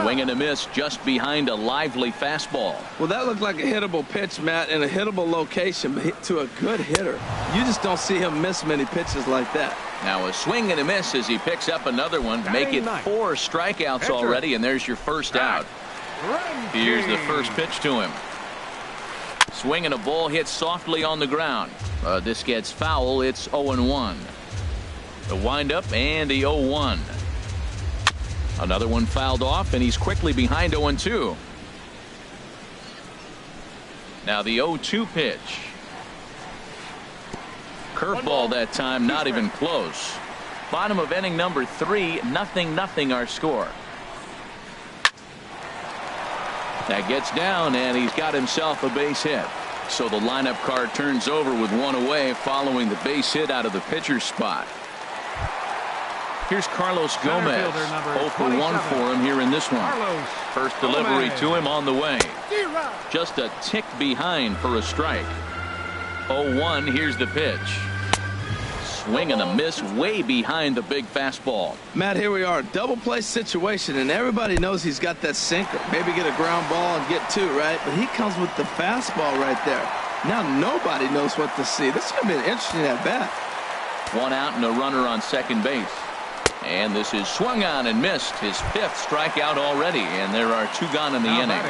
Swing and a miss just behind a lively fastball. Well, that looked like a hittable pitch, Matt, in a hittable location to a good hitter. You just don't see him miss many pitches like that. Now a swing and a miss as he picks up another one. Make it 4 strikeouts already, and there's your first out. Here's the first pitch to him. Swing and a ball hit softly on the ground. This gets foul. It's 0-1. The windup and the 0-1. Another one fouled off, and he's quickly behind 0-2. Now the 0-2 pitch. Curveball that time, not even close. Bottom of inning number 3, 0-0 our score. That gets down, and he's got himself a base hit. So the lineup card turns over with one away following the base hit out of the pitcher's spot. Here's Carlos Gomez. 0 for 1 for him here in this one. First delivery to him on the way. Just a tick behind for a strike. 0-1. Here's the pitch. Swing and a miss way behind the big fastball. Matt, here we are, double play situation, and everybody knows he's got that sinker. Maybe get a ground ball and get 2, right? But he comes with the fastball right there. Now nobody knows what to see. This is going to be an interesting at bat. 1 out and a runner on second base. And this is swung on and missed. His 5th strikeout already, and there are 2 gone in the inning.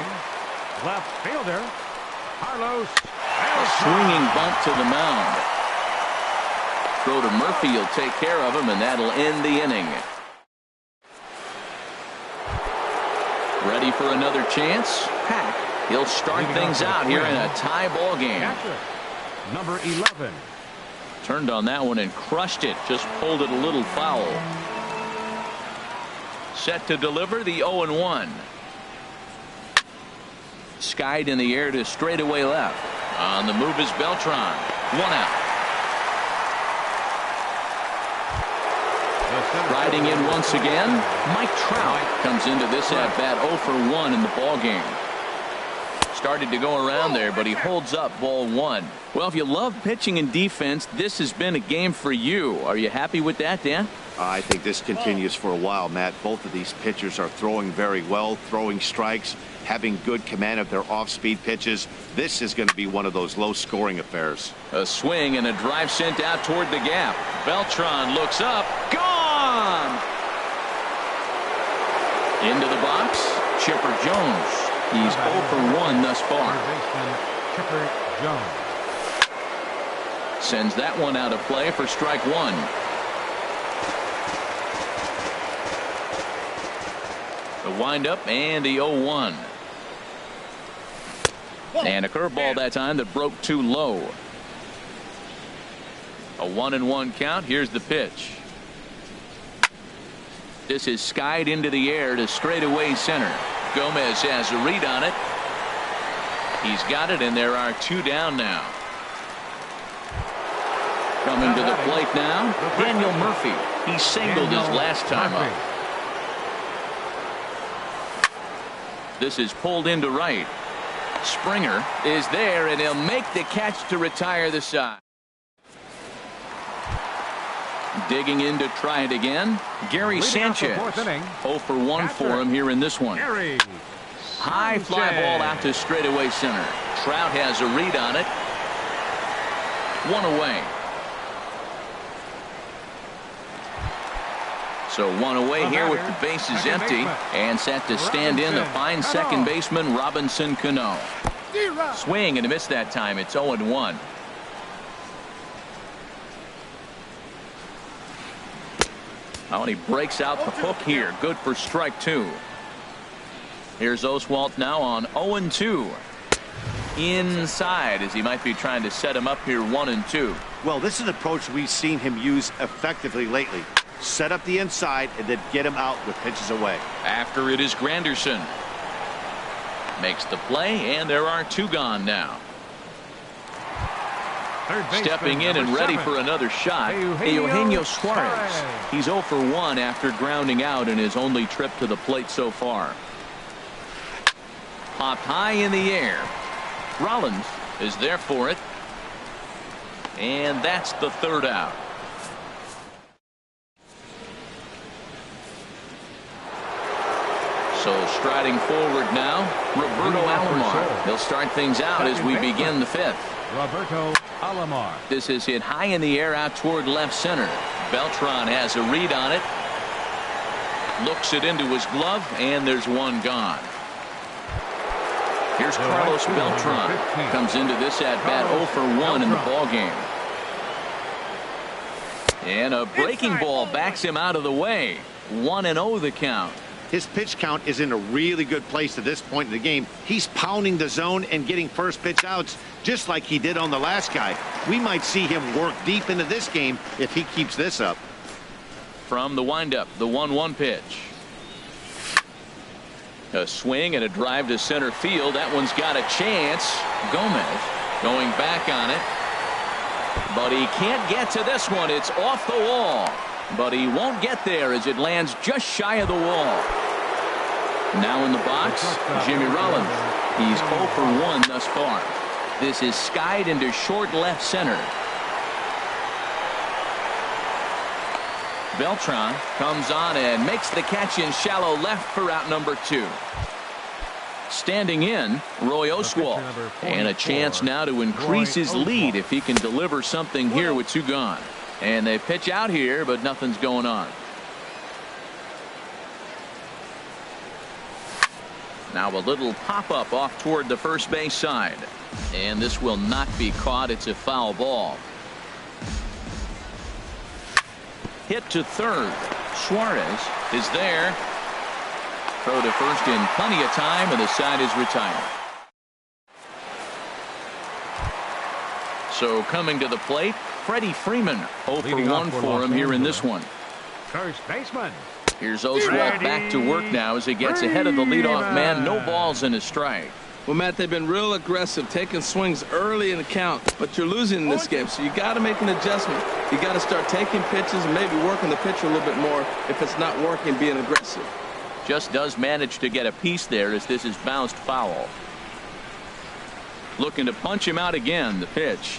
Left fielder, Carlos. A swinging bunt to the mound. Throw to Murphy, he'll take care of him, and that'll end the inning. Ready for another chance? Hack. He'll start things out here in a tie ball game. Number 11. Turned on that one and crushed it. Just pulled it a little foul. Set to deliver the 0-1. Skied in the air to straightaway left. On the move is Beltran. 1 out. Riding in once again, Mike Trout comes into this at bat 0 for 1 in the ball game. Started to go around there, but he holds up ball 1. Well, if you love pitching and defense, this has been a game for you. Are you happy with that, Dan? I think this continues for a while, Matt. Both of these pitchers are throwing very well, throwing strikes, having good command of their off-speed pitches. This is going to be one of those low-scoring affairs. A swing and a drive sent out toward the gap. Beltran looks up. Gone! Into the box, Chipper Jones. He's 0 for 1 thus far. Chipper Jones sends that one out of play for strike 1. The windup and the 0-1. And a curveball that time that broke too low. A 1-1 count. Here's the pitch. This is skied into the air to straightaway center. Gomez has a read on it. He's got it, and there are 2 down now. Coming to the plate now, Daniel Murphy. He singled his last time up. This is pulled into right. Springer is there, and he'll make the catch to retire the side. Digging in to try it again, Gary Sanchez. 0 for 1 for him here in this one. High fly ball out to straightaway center. Trout has a read on it. 1 away. So 1 away here with the bases empty, and set to stand in the fine second baseman Robinson Cano. Swing and a miss that time. It's 0-1. Oh, and he breaks out the hook here. Good for strike 2. Here's Oswalt now on 0-2. Inside, as he might be trying to set him up here 1-2. Well, this is an approach we've seen him use effectively lately. Set up the inside and then get him out with pitches away. After it is Granderson. Makes the play, and there are 2 gone now. Stepping in and ready for another shot, Eugenio Suarez. He's 0 for 1 after grounding out in his only trip to the plate so far. Popped high in the air. Rollins is there for it. And that's the 3rd out. So striding forward now, Roberto Alomar. He'll start things out as we begin the fifth. Roberto Alomar. This is hit high in the air out toward left center. Beltran has a read on it. Looks it into his glove, and there's one gone. Here's Carlos Beltran. Comes into this at-bat 0 for 1 in the ballgame. And a breaking ball backs him out of the way. 1-0 the count. His pitch count is in a really good place at this point in the game. He's pounding the zone and getting first pitch outs just like he did on the last guy. We might see him work deep into this game if he keeps this up. From the windup, the 1-1 pitch. A swing and a drive to center field. That one's got a chance. Gomez going back on it. But he can't get to this one. It's off the wall. But he won't get there as it lands just shy of the wall. Now in the box, Jimmy Rollins. He's 0 for 1 thus far. This is skied into short left center. Beltran comes on and makes the catch in shallow left for out number 2. Standing in, Roy Oswalt. And a chance now to increase his lead if he can deliver something here with 2 gone. And they pitch out here, but nothing's going on. Now a little pop-up off toward the first base side. And this will not be caught. It's a foul ball. Hit to third. Suarez is there. Throw to first in plenty of time, and the side is retired. So coming to the plate, Freddie Freeman. 0 for 1 for him here in this one. First baseman. Here's Oswalt back to work now as he gets ahead of the leadoff man. No balls and a strike. Well, Matt, they've been real aggressive, taking swings early in the count, but you're losing in this game, so you got to make an adjustment. You got to start taking pitches and maybe working the pitcher a little bit more if it's not working, being aggressive. Just does manage to get a piece there as this is bounced foul. Looking to punch him out again. The pitch.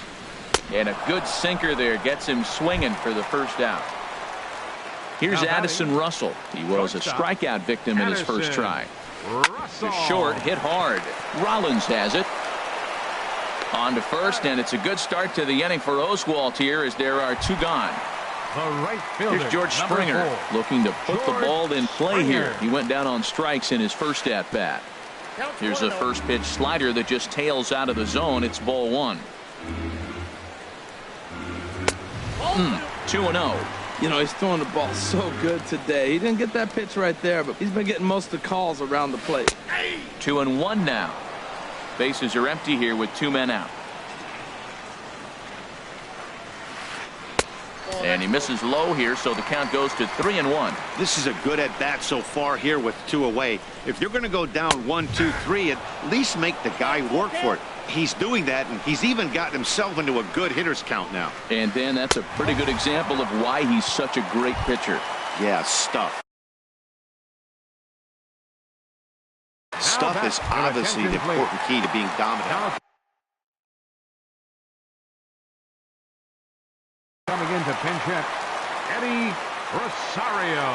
And a good sinker there gets him swinging for the first out. Here's Addison Russell. He was a strikeout victim in his first try. To short, hit hard. Rollins has it. On to first, and it's a good start to the inning for Oswalt here as there are 2 gone. The right fielder, Here's George Springer looking to put the ball in play here. He went down on strikes in his first at-bat. Here's a first pitch slider that just tails out of the zone. It's ball 1. 2-0. You know, he's throwing the ball so good today. He didn't get that pitch right there, but he's been getting most of the calls around the plate. 2-1 now. Bases are empty here with 2 men out. And he misses low here, so the count goes to 3-1. This is a good at-bat so far here with 2 away. If you're going to go down 1-2-3, at least make the guy work for it. He's doing that, and he's even gotten himself into a good hitter's count now. And Dan, that's a pretty good example of why he's such a great pitcher. Yeah, stuff. Stuff is obviously the important key to being dominant. Coming in to pinch hit, Eddie Rosario.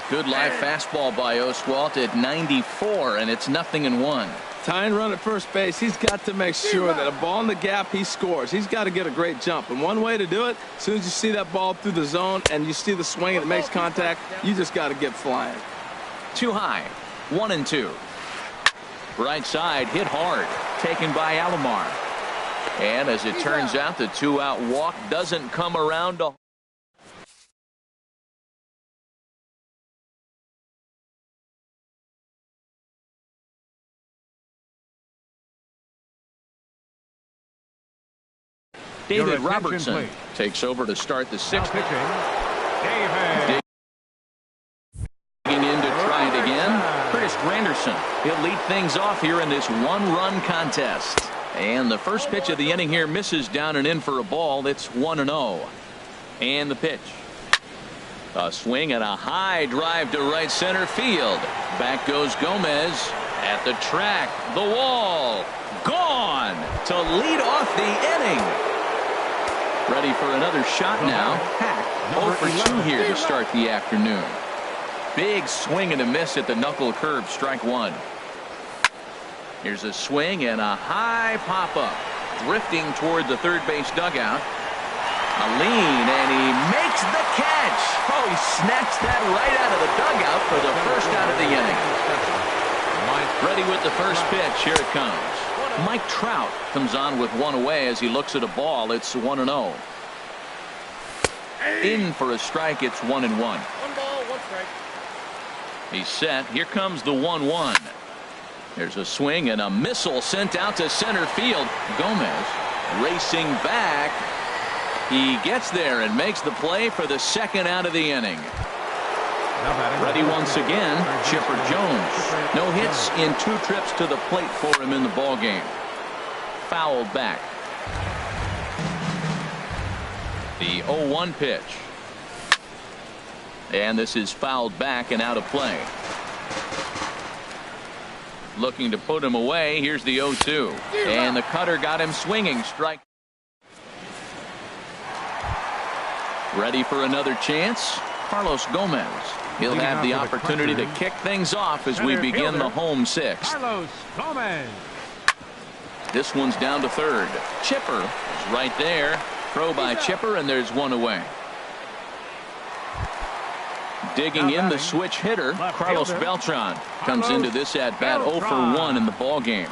Good live fastball by Oswalt at 94, and it's 0-1. Tying run at first base, he's got to make sure that a ball in the gap, he scores. He's got to get a great jump. And one way to do it, as soon as you see that ball through the zone and you see the swing and it makes contact, you just got to get flying. Too high. 1-2. Right side hit hard. Taken by Alomar. And as it turns out, the 2-out walk doesn't come around to David Robertson takes over to start the 6th. David. Digging in to try it again. Curtis Granderson. He'll lead things off here in this 1-run contest. And the first pitch of the inning here misses down and in for a ball. It's 1-0. And the pitch. A swing and a high drive to right center field. Back goes Gomez at the track. The wall. Gone to lead off the inning. Ready for another shot now. Hack 0 for 2 here to start the afternoon. Big swing and a miss at the knuckle curve. Strike one. Here's a swing and a high pop-up. Drifting toward the third base dugout. A lean, and he makes the catch. Oh, he snatched that right out of the dugout for the first out of the inning. Ready with the first pitch. Here it comes. Mike Trout comes on with one away as he looks at a ball. It's 1-0. In for a strike. It's 1-1. 1 ball, 1 strike. He's set. Here comes the 1-1. There's a swing and a missile sent out to center field. Gomez racing back. He gets there and makes the play for the second out of the inning. Ready once again, Chipper Jones. No hits in 2 trips to the plate for him in the ballgame. Fouled back. The 0-1 pitch. And this is fouled back and out of play. Looking to put him away. Here's the 0-2. And the cutter got him swinging. Strike. Ready for another chance. Carlos Gomez. He'll have the opportunity to kick things off as we begin the home 6th. Carlos Gomez. This one's down to third. Chipper is right there. Throw by Chipper, and there's one away. Digging in the switch hitter, Carlos Beltran comes into this at bat 0 for 1 in the ball game.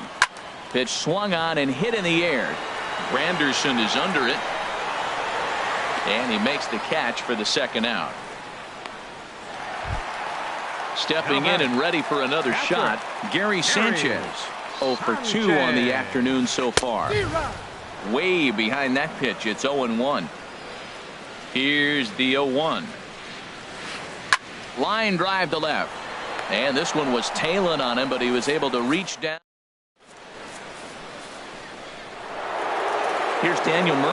Pitch swung on and hit in the air. Granderson is under it, and he makes the catch for the second out. Stepping in and ready for another shot, Gary Sanchez. 0 for 2 on the afternoon so far. Way behind that pitch. It's 0-1. Here's the 0-1. Line drive to left. And this one was tailing on him, but he was able to reach down. Here's Daniel Murphy.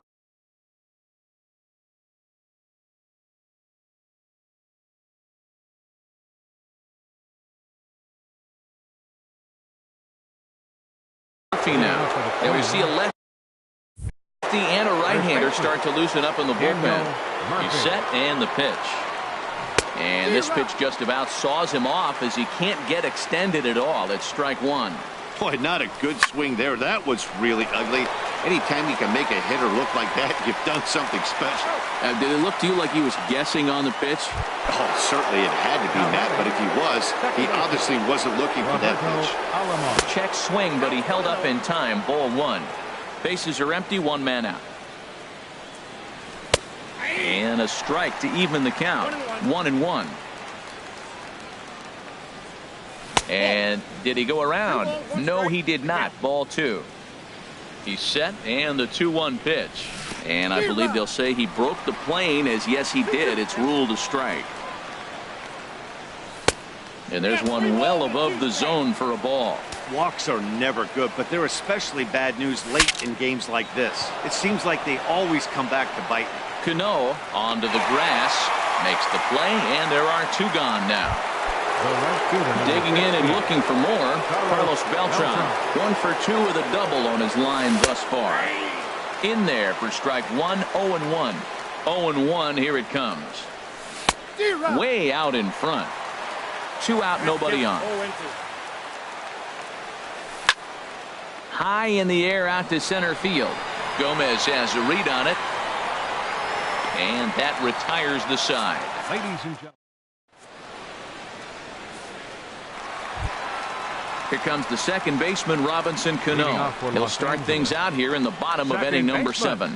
Now, and we see a lefty and a right-hander start to loosen up in the bullpen. He's set, and the pitch. And this pitch just about saws him off as he can't get extended at all. It's strike one. Boy, not a good swing there. That was really ugly. Anytime you can make a hitter look like that, you've done something special. Did it look to you like he was guessing on the pitch? Oh, certainly it had to be that, but if he was, he obviously wasn't looking for that pitch. Check swing, but he held up in time. Ball one. Bases are empty, 1 man out. And a strike to even the count. 1-1. And did he go around? No, he did not. Ball 2. He's set, and the 2-1 pitch. And I believe they'll say he broke the plane, as yes, he did. It's ruled a strike. And there's one well above the zone for a ball. Walks are never good, but they're especially bad news late in games like this. It seems like they always come back to bite. Cano onto the grass, makes the play, and there are 2 gone now. Digging in and looking for more, Carlos Beltran. 1 for 2 with a double on his line thus far. In there for strike 1, 0-1. 0-1, here it comes. Way out in front. 2 out, nobody on. High in the air out to center field. Gomez has a read on it. And that retires the side. Ladies and gentlemen. Here comes the second baseman, Robinson Cano. He'll start things out here in the bottom of inning number 7.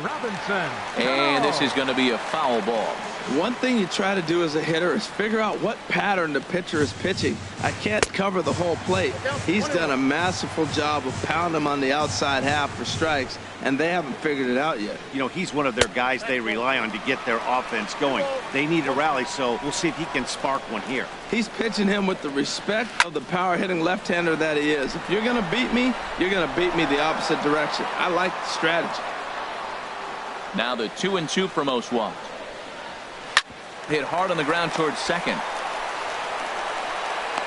Robinson. And this is going to be a foul ball. One thing you try to do as a hitter is figure out what pattern the pitcher is pitching. I can't cover the whole plate. He's done a masterful job of pounding him on the outside half for strikes, and they haven't figured it out yet. You know, he's one of their guys they rely on to get their offense going. They need a rally, so we'll see if he can spark one here. He's pitching him with the respect of the power-hitting left-hander that he is. If you're going to beat me, you're going to beat me the opposite direction. I like the strategy. Now the 2-2 from Oswalt. Hit hard on the ground towards second.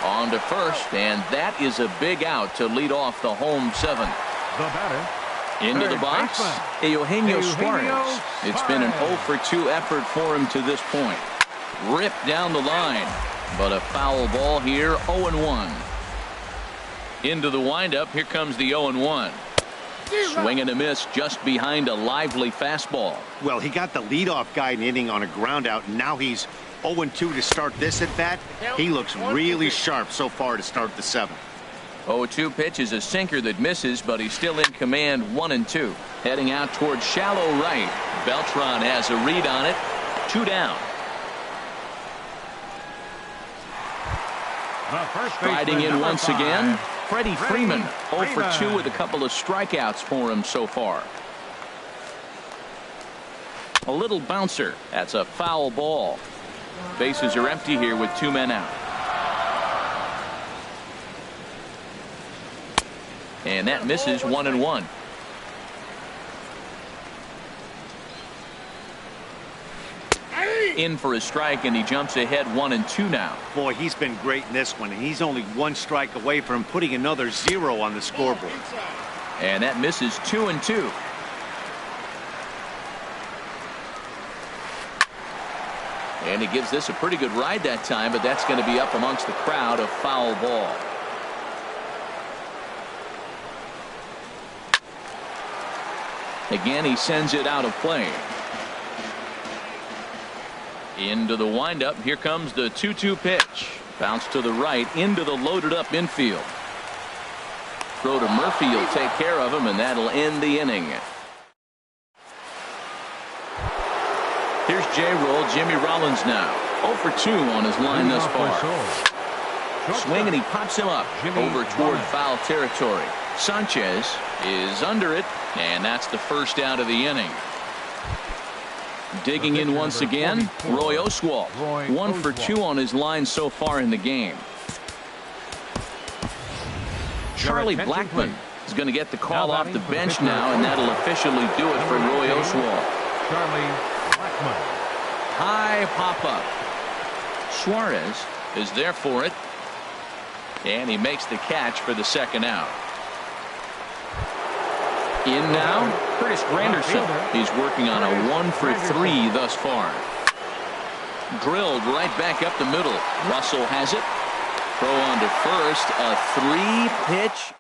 On to first, and that is a big out to lead off the home 7. The batter. Into the box, Eugenio Suarez. It's been an 0 for 2 effort for him to this point. Ripped down the line. But a foul ball here, 0-1. Into the windup, here comes the 0-1. Swing and a miss just behind a lively fastball. Well, he got the leadoff guy in the inning on a ground out, and now he's 0-2 to start this at bat. He looks really sharp so far to start the seventh. 0-2 pitch is a sinker that misses, but he's still in command, 1-2. Heading out towards shallow right. Beltran has a read on it. 2 down. Riding in once again, Freddie Freeman. 0 for 2 with a couple of strikeouts for him so far. A little bouncer. That's a foul ball. Bases are empty here with 2 men out. And that misses, 1-1. In for a strike, and he jumps ahead 1-2 now. Boy, he's been great in this one, and he's only 1 strike away from putting another 0 on the scoreboard. And that misses, 2-2. And he gives this a pretty good ride that time, but that's going to be up amongst the crowd. A foul ball. Again, he sends it out of play. Into the windup. Here comes the 2-2 pitch. Bounce to the right into the loaded up infield. Throw to Murphy. He'll take care of him, and that'll end the inning. Here's J-Roll. Jimmy Rollins now. 0 for 2 on his line thus far. Swing, and he pops him up over toward foul territory. Sanchez is under it, and that's the first out of the inning. Digging in once again, Roy Oswalt. 1 for 2 on his line so far in the game. Charlie Blackmon is going to get the call off the bench now, and that'll officially do it for Roy Oswalt. Charlie Blackmon. High pop-up. Suarez is there for it, and he makes the catch for the second out. In now, Curtis Granderson. He's working on a 1 for 3 thus far. Drilled right back up the middle. Russell has it. Throw on to first. A 3-pitch.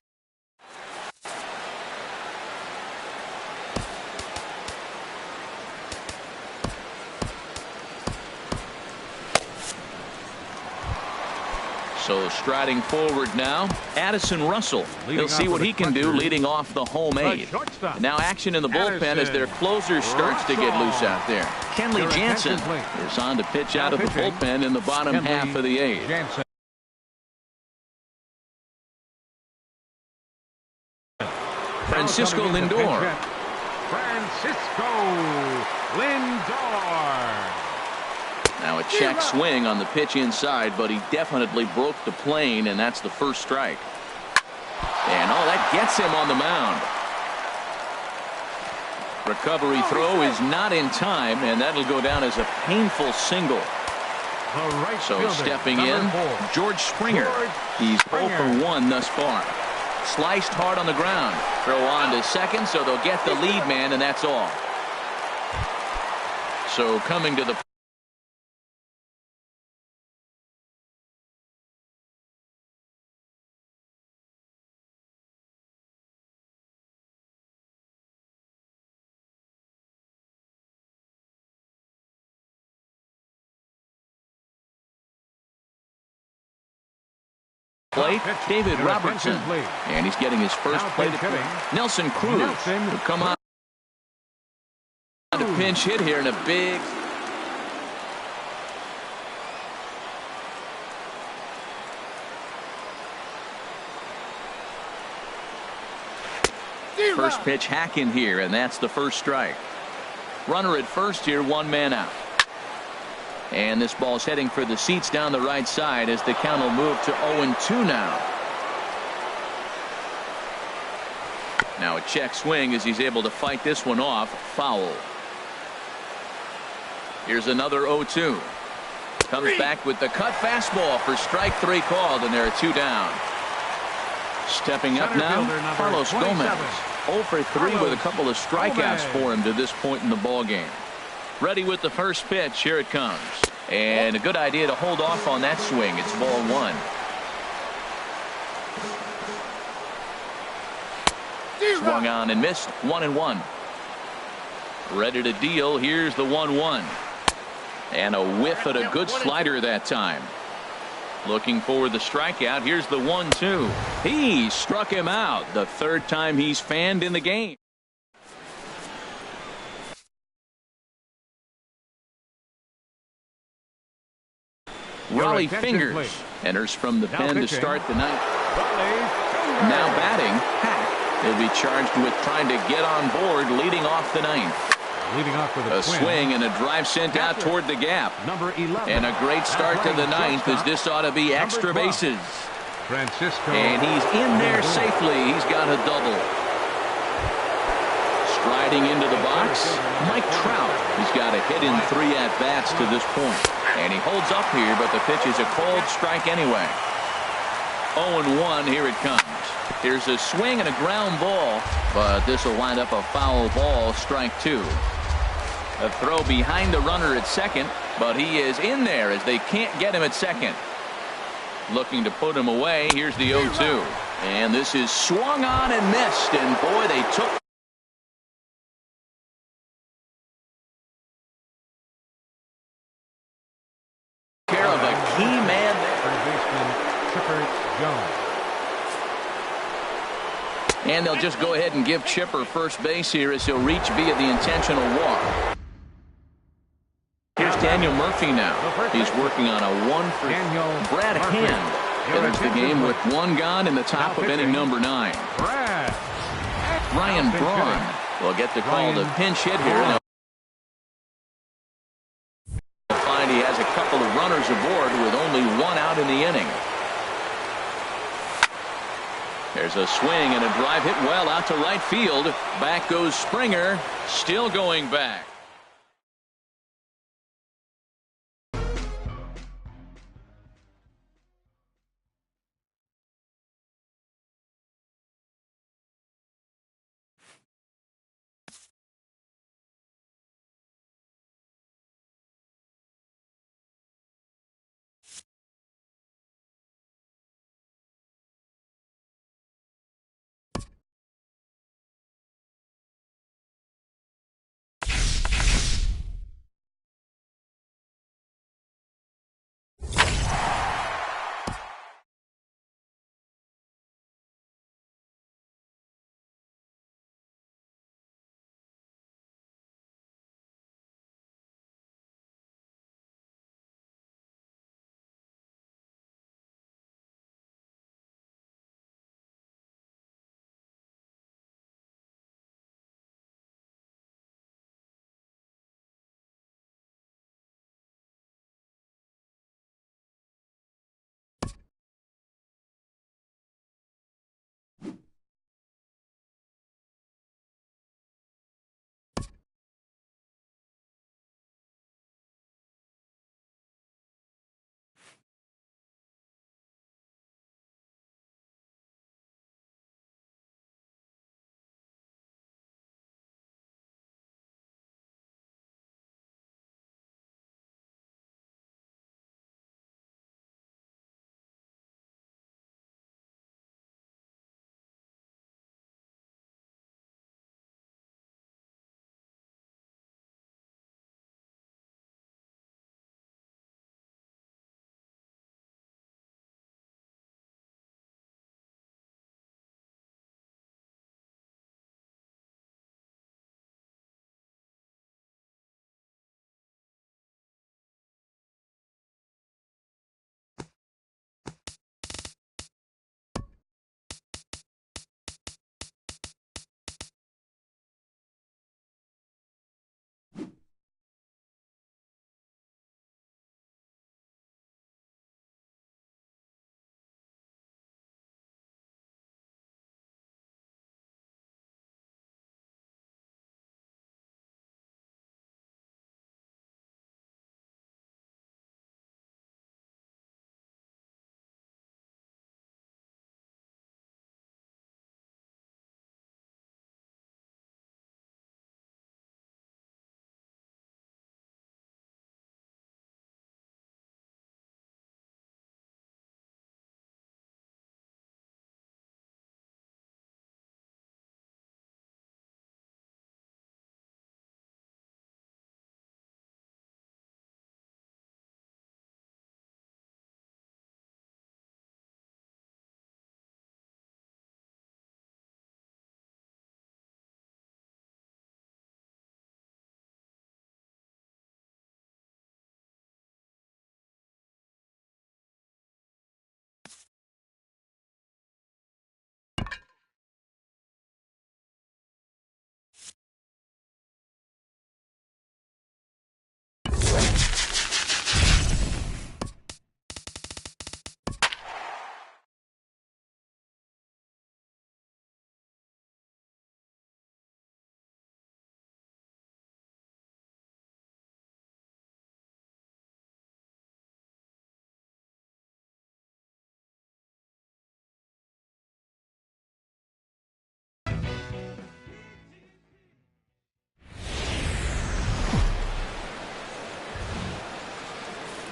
So striding forward now, Addison Russell. He'll see what he can do leading off the home 8. Now action in the bullpen as their closer starts to get loose out there. Kenley Jansen is on to pitch out of the bullpen in the bottom half of the 8th. Francisco Lindor. Francisco Lindor. Now a check swing on the pitch inside, but he definitely broke the plane, and that's the first strike. And that gets him on the mound. Recovery throw is not in time, and that'll go down as a painful single. So stepping in, George Springer. He's 0 for 1 thus far. Sliced hard on the ground. Throw on to second, so they'll get the lead man, and that's all. So coming to the plate, David Robertson, and he's getting his first plate appearance. Nelson Cruz will come on to pinch hit here in a big. First pitch hack in here, and that's the first strike. Runner at first here, 1 man out. And this ball's heading for the seats down the right side as the count will move to 0-2 now. Now a check swing as he's able to fight this one off. Foul. Here's another 0-2. Comes back with the cut fastball for strike 3 called, and there are 2 down. Stepping up now, Carlos Gomez. 0 for 3 with a couple of strikeouts for him to this point in the ball game. Ready with the first pitch. Here it comes. And a good idea to hold off on that swing. It's ball one. Swung on and missed. 1-1. Ready to deal. Here's the 1-1. And a whiff at a good slider that time. Looking for the strikeout. Here's the 1-2. He struck him out. The third time he's fanned in the game. Raleigh Fingers enters from the pen to start the ninth. Now batting, Hack. He'll be charged with trying to get on board leading off the ninth. Leading off with A swing and a drive sent out toward the gap. Number 11. And a great start to the ninth, as this ought to be extra bases. Francisco. And he's in there safely. He's got a double. Striding into the box, Mike Trout. He's got a hit in 3 at-bats to this point. And he holds up here, but the pitch is a cold strike anyway. 0-1, here it comes. Here's a swing and a ground ball, but this will wind up a foul ball, strike 2. A throw behind the runner at second, but he is in there as they can't get him at second. Looking to put him away. Here's the 0-2. And this is swung on and missed, and boy, they took care of a key man there. And they'll just go ahead and give Chipper first base here as he'll reach via the intentional walk. Here's Daniel Murphy now. He's working on a 1 for Brad Hand. Enters the game with 1 gone in the top of inning number 9. Ryan Braun will get the call to pinch hit here. They'll find he has a couple of runners aboard with only 1 out in the inning. There's a swing and a drive hit well out to right field. Back goes Springer, still going back.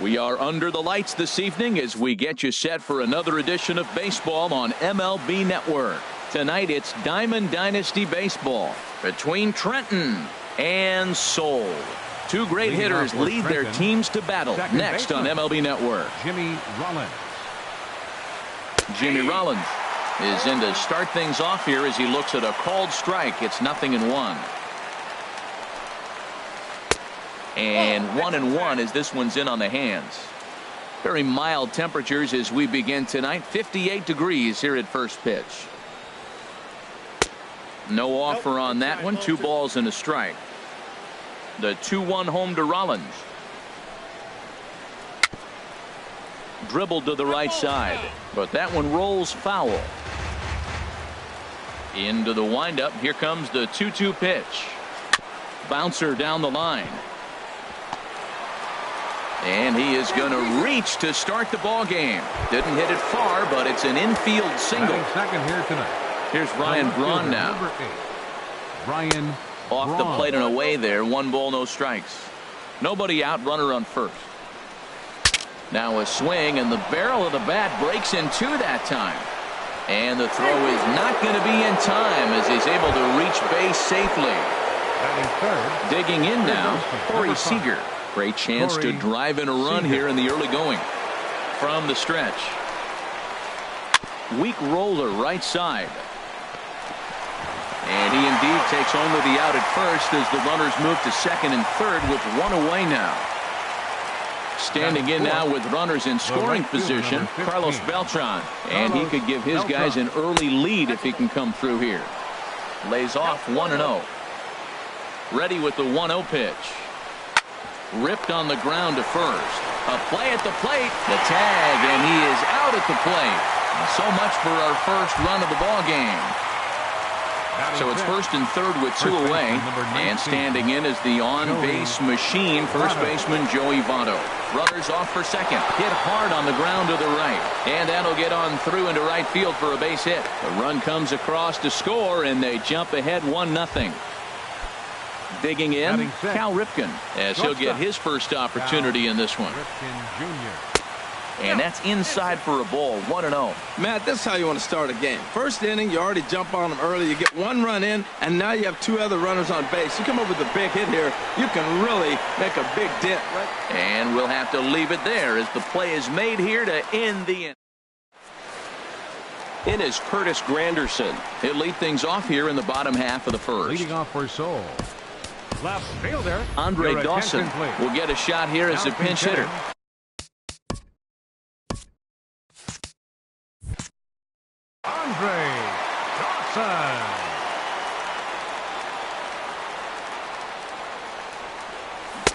We are under the lights this evening as we get you set for another edition of baseball on MLB Network. Tonight it's Diamond Dynasty Baseball between Trenton and Seoul. Two great hitters lead their teams to battle. Next on MLB Network. Jimmy Rollins. Jimmy Rollins is in to start things off here as he looks at a called strike. It's 0-1. And 1-1 as this one's in on the hands. Very mild temperatures as we begin tonight. 58 degrees here at first pitch. No offer on that one. 2 balls and a strike. The 2-1 home to Rollins. Dribbled to the right side, but that one rolls foul. Into the windup. Here comes the 2-2 pitch. Bouncer down the line. And he is going to reach to start the ball game. Didn't hit it far, but it's an infield single. Second here tonight. Here's Ryan Braun now. Ryan off the plate and away there. 1 ball, no strikes. Nobody out. Runner on first. Now a swing, and the barrel of the bat breaks in 2 that time. And the throw is not going to be in time as he's able to reach base safely. Digging in now, Corey Seager. Great chance to drive in a run here in the early going. From the stretch. Weak roller right side. And he indeed takes only the out at first as the runners move to second and third with 1 away now. Standing in now with runners in scoring position, Carlos Beltran. And he could give his guys an early lead if he can come through here. Lays off 1-0. Ready with the 1-0 pitch. Ripped on the ground to first. A play at the plate. The tag, and he is out at the plate. So much for our first run of the ball game. So it's first and third with 2 away. And standing in is the on-base machine, first baseman Joey Votto. Runners off for second. Hit hard on the ground to the right. And that'll get on through into right field for a base hit. The run comes across to score, and they jump ahead 1-0. Digging in, Cal Ripken, as he'll get his first opportunity in this one. And that's inside for a ball. 1-0. Matt, this is how you want to start a game. First inning, you already jump on them early. You get 1 run in, and now you have 2 other runners on base. You come up with a big hit here, you can really make a big dent. Right? And we'll have to leave it there as the play is made here to end the inning. In is Curtis Granderson. He'll lead things off here in the bottom half of the first. Leading off for Seoul. Left fielder Andre Dawson will get a shot here as a pinch hitter. Andre Dawson.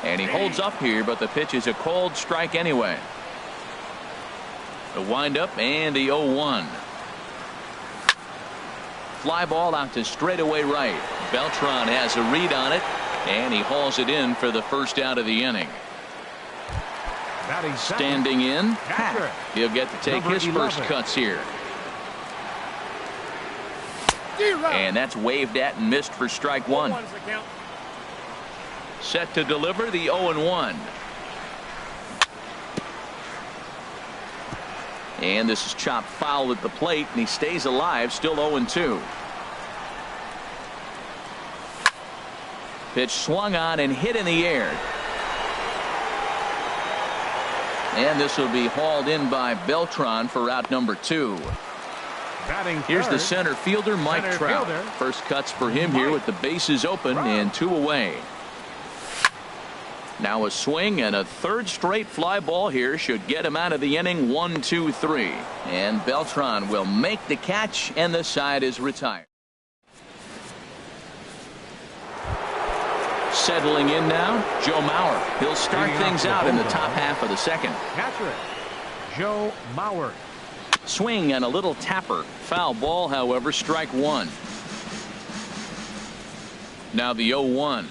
And he holds up here, but the pitch is a called strike anyway. The windup and the 0-1. Fly ball out to straightaway right. Beltran has a read on it, and he hauls it in for the first out of the inning. Standing in, Hack. He'll get to take his first cuts here. And that's waved at and missed for strike 1. Set to deliver the 0-1. And this is chopped foul at the plate, and he stays alive, still 0-2. Pitch swung on and hit in the air. And this will be hauled in by Beltran for out number 2. Here's the center fielder, Mike Trout. First cuts for him here with the bases open and 2 away. Now a swing and a third straight fly ball here should get him out of the inning. 1-2-3. And Beltran will make the catch, and the side is retired. Settling in now, Joe Mauer. He'll start things out in the top half of the second. Catcher, Joe Mauer. Swing and a little tapper. Foul ball, however, strike 1. Now the 0-1.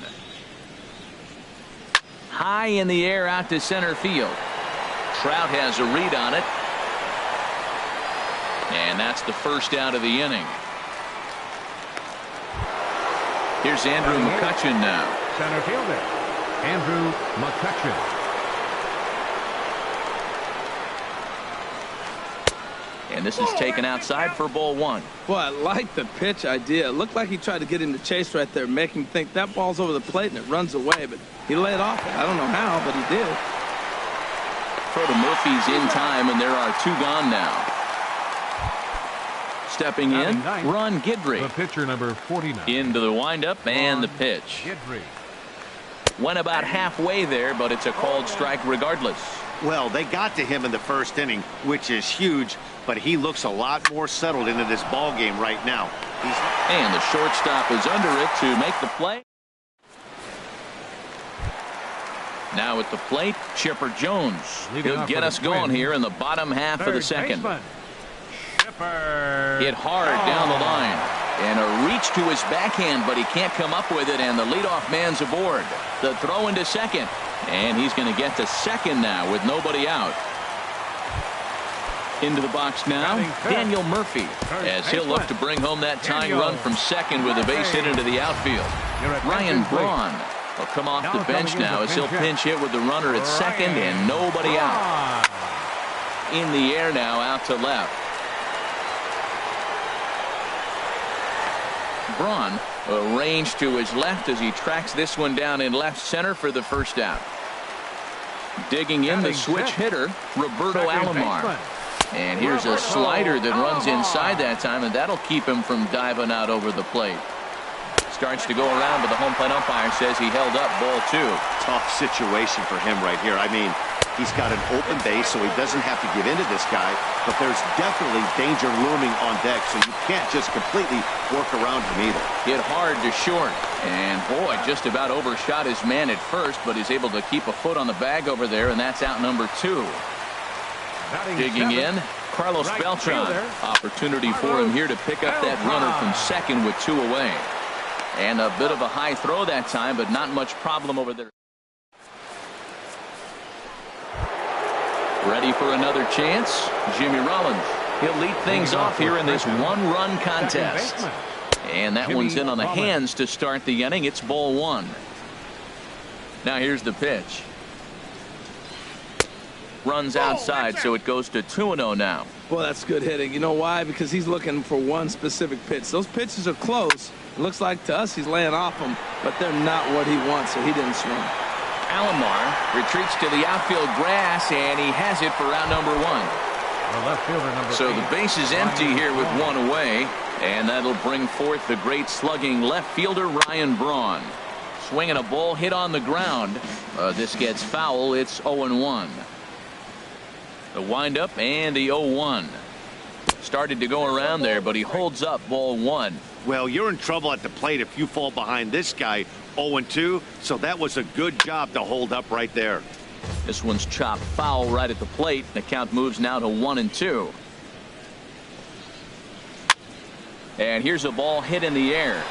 High in the air out to center field. Trout has a read on it. And that's the first out of the inning. Here's Andrew McCutchen now. Center fielder, Andrew McCutchen. And this is taken outside for ball one. Boy, I like the pitch idea. It looked like he tried to get him to chase right there, make him think that ball's over the plate and it runs away, but he laid off it. I don't know how, but he did. Throw to Murphy's in time, and there are two gone now. Stepping in, Ron Guidry. The pitcher, number 49. Into the windup and the pitch. Guidry. Went about halfway there, but it's a called strike regardless. Well, they got to him in the first inning, which is huge, but he looks a lot more settled into this ball game right now. And the shortstop is under it to make the play. Now at the plate, Chipper Jones. He'll get us going here in the bottom half of the second. Chipper. Hit hard down the line. And a reach to his backhand, but he can't come up with it, and the leadoff man's aboard. The throw into second. And he's going to get to second now with nobody out. Into the box now, Daniel Murphy, as he'll look to bring home that tying run from second with a base hit into the outfield. Ryan Braun will come off the bench now as he'll pinch hit with the runner at second and nobody out. In the air now, out to left. Braun arranged to his left as he tracks this one down in left center for the first out. Digging in the switch hitter, Roberto Alomar. And here's a slider that runs inside that time, and that'll keep him from diving out over the plate. Starts to go around, but the home plate umpire says he held up ball two. Tough situation for him right here. I mean, he's got an open base, so he doesn't have to give in to this guy, but there's definitely danger looming on deck, so you can't just completely work around him either. Hit hard to short, and boy, just about overshot his man at first, but he's able to keep a foot on the bag over there, and that's out number two. Digging in, Carlos Beltran. Opportunity for him here to pick up that runner from second with two away. And a bit of a high throw that time, but not much problem over there. Ready for another chance? Jimmy Rollins. He'll lead things off here in this one-run contest. And that one's in on the hands to start the inning. It's ball one. Now here's the pitch. Runs outside, so it goes to 2-0 now. Boy, that's good hitting. You know why? Because he's looking for one specific pitch. Those pitches are close. It looks like to us he's laying off them, but they're not what he wants, so he didn't swing. Alomar retreats to the outfield grass, and he has it for round number one. The left fielder, number so the base is empty here with one away, and that'll bring forth the great slugging left fielder Ryan Braun. Swinging a ball hit on the ground. This gets foul. It's 0-1. The windup and the 0-1. Started to go around there, but he holds up ball one. Well, you're in trouble at the plate if you fall behind this guy 0-2, so that was a good job to hold up right there. This one's chopped foul right at the plate. The count moves now to 1-2. And here's a ball hit in the air.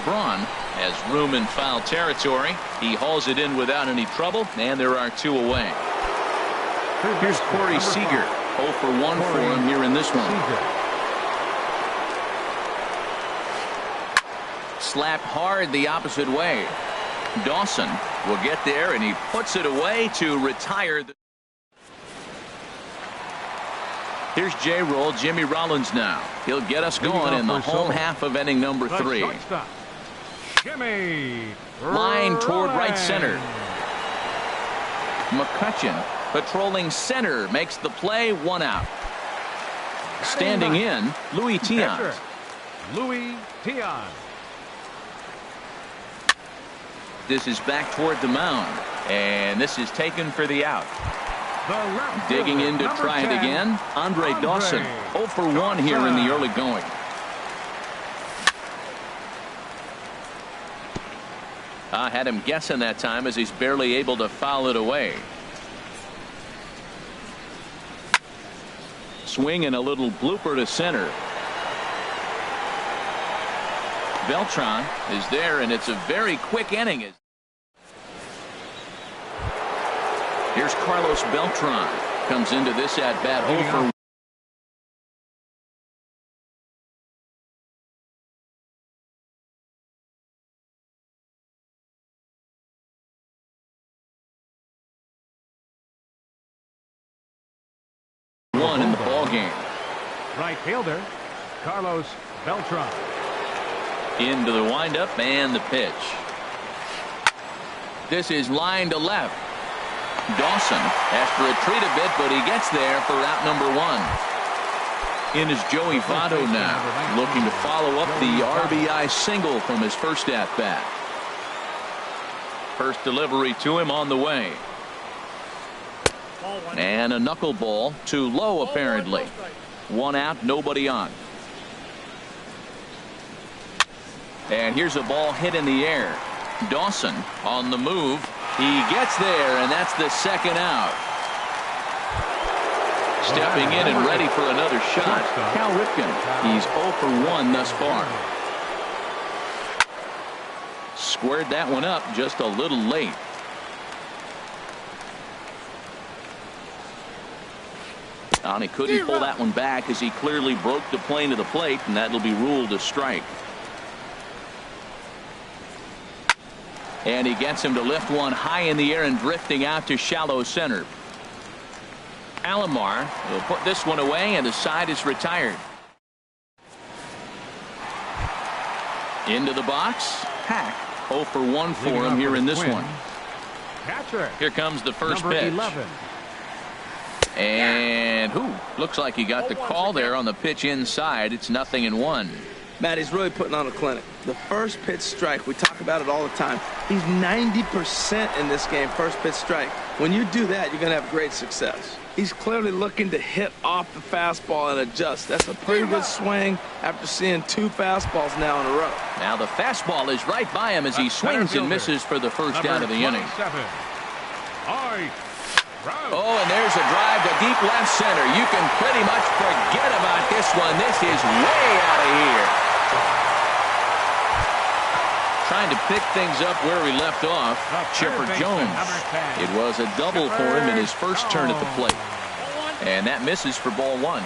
Braun has room in foul territory. He hauls it in without any trouble, and there are two away. Here's Corey Seager. 0 for 1 for him here in this one. Slapped hard the opposite way. Dawson will get there, and he puts it away to retire. Here's J-Roll, Jimmy Rollins now. He'll get us going in the home half of inning number 3. Line toward right center. McCutcheon patrolling center makes the play, 1 out. Standing in, Louis Tiant. This is back toward the mound, and this is taken for the out. Digging in to try it again, Andre Dawson. 0 for 1 here in the early going. I had him guessing that time as he's barely able to foul it away. Swing and a little blooper to center. Beltran is there, and it's a very quick inning. Here's Carlos Beltran. Comes into this at bat 0 for 1 in the ball game. Right fielder, Carlos Beltran. Into the windup and the pitch. This is line to left. Dawson has to retreat a bit, but he gets there for out number 1. In is Joey Votto now, looking to follow up the RBI single from his first at-bat. First delivery to him on the way. And a knuckleball too low apparently. 1 out, nobody on. And here's a ball hit in the air. Dawson on the move. He gets there, and that's the second out. Stepping in and ready for another shot, Cal Ripken. He's 0 for 1 thus far. Squared that one up just a little late. And he couldn't pull that one back as he clearly broke the plane of the plate, and that'll be ruled a strike. And he gets him to lift one high in the air and drifting out to shallow center. Alomar will put this one away, and the side is retired. Into the box. Hack 0 for 1 for him here in this one. Catcher. Here comes the first pitch. 11. And looks like he got the call there on the pitch inside. It's 0-1. Matt, he's really putting on a clinic. The first pitch strike, we talk about it all the time. He's 90% in this game, first pitch strike. When you do that, you're going to have great success. He's clearly looking to hit off the fastball and adjust. That's a pretty good swing after seeing 2 fastballs now in a row. Now the fastball is right by him as he swings and misses for the first out of the inning. Oh, and there's a drive to deep left center. You can pretty much forget about this one. This is way out of here. Trying to pick things up where we left off. Chipper Jones. It was a double for him in his first turn at the plate. And that misses for ball 1.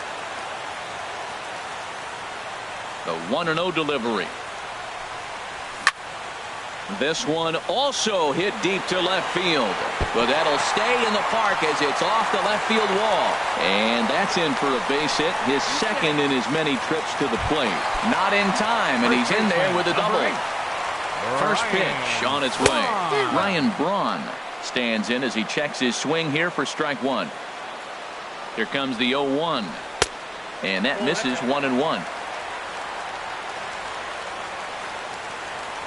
The 1-0 delivery. This one also hit deep to left field, but that'll stay in the park as it's off the left field wall. And that's in for a base hit, his second in as many trips to the plate. Not in time, and he's in there with a double. First pitch on its way. Ryan Braun stands in as he checks his swing here for strike 1. Here comes the 0-1, and that misses 1-1.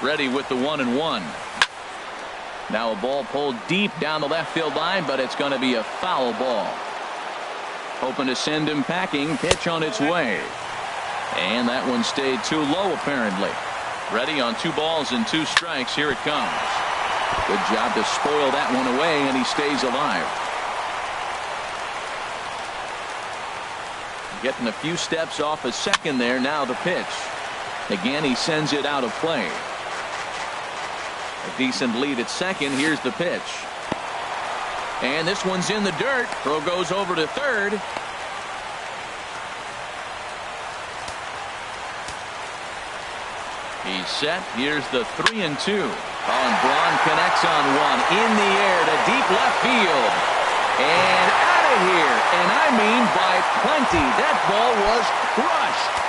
Ready with the 1-1. Now a ball pulled deep down the left field line, but it's going to be a foul ball. Hoping to send him packing. Pitch on its way. And that one stayed too low apparently. Ready on 2 balls and 2 strikes. Here it comes. Good job to spoil that one away, and he stays alive. Getting a few steps off a second there. Now the pitch. Again, he sends it out of play. A decent lead at second. Here's the pitch. And this one's in the dirt. Throw goes over to third. He's set. Here's the 3-2. And Braun connects on one. In the air to deep left field. And out of here. And I mean by plenty. That ball was crushed.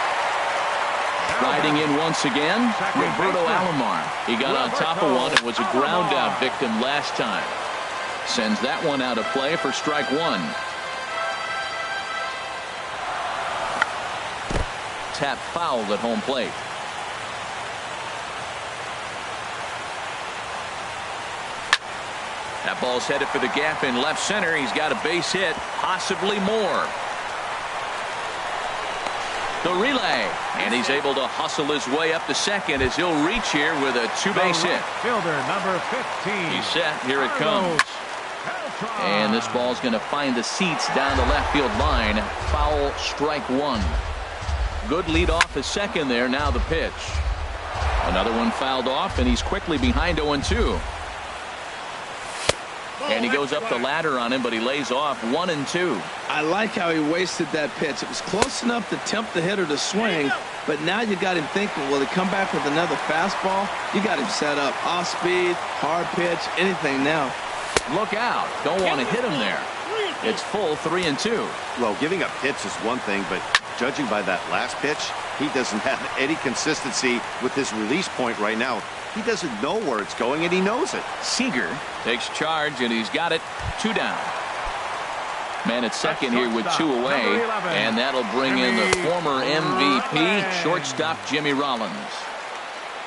Riding in once again, Roberto Alomar. He got on top of one. It was a ground out victim last time. Sends that one out of play for strike 1. Tap fouled at home plate. That ball's headed for the gap in left center. He's got a base hit, possibly more. The relay, and he's able to hustle his way up to second as he'll reach here with a 2-base hit. Fielder number 15. He's set. Here it comes. And this ball's going to find the seats down the left field line. Foul, strike 1. Good lead off his second there. Now the pitch. Another one fouled off, and he's quickly behind 0-2. And he goes up the ladder on him, but he lays off 1-2. I like how he wasted that pitch. It was close enough to tempt the hitter to swing, but now you got him thinking, will he come back with another fastball? You got him set up. Off speed, hard pitch, anything now. Look out. Don't want to hit him there. It's full 3-2. Well, giving up hits is one thing, but Judging by that last pitch, he doesn't have any consistency with his release point right now. He doesn't know where it's going, and he knows it. Seager takes charge, and he's got it. 2 down. Man at second here with 2 away, and that'll bring in the former MVP, shortstop Jimmy Rollins.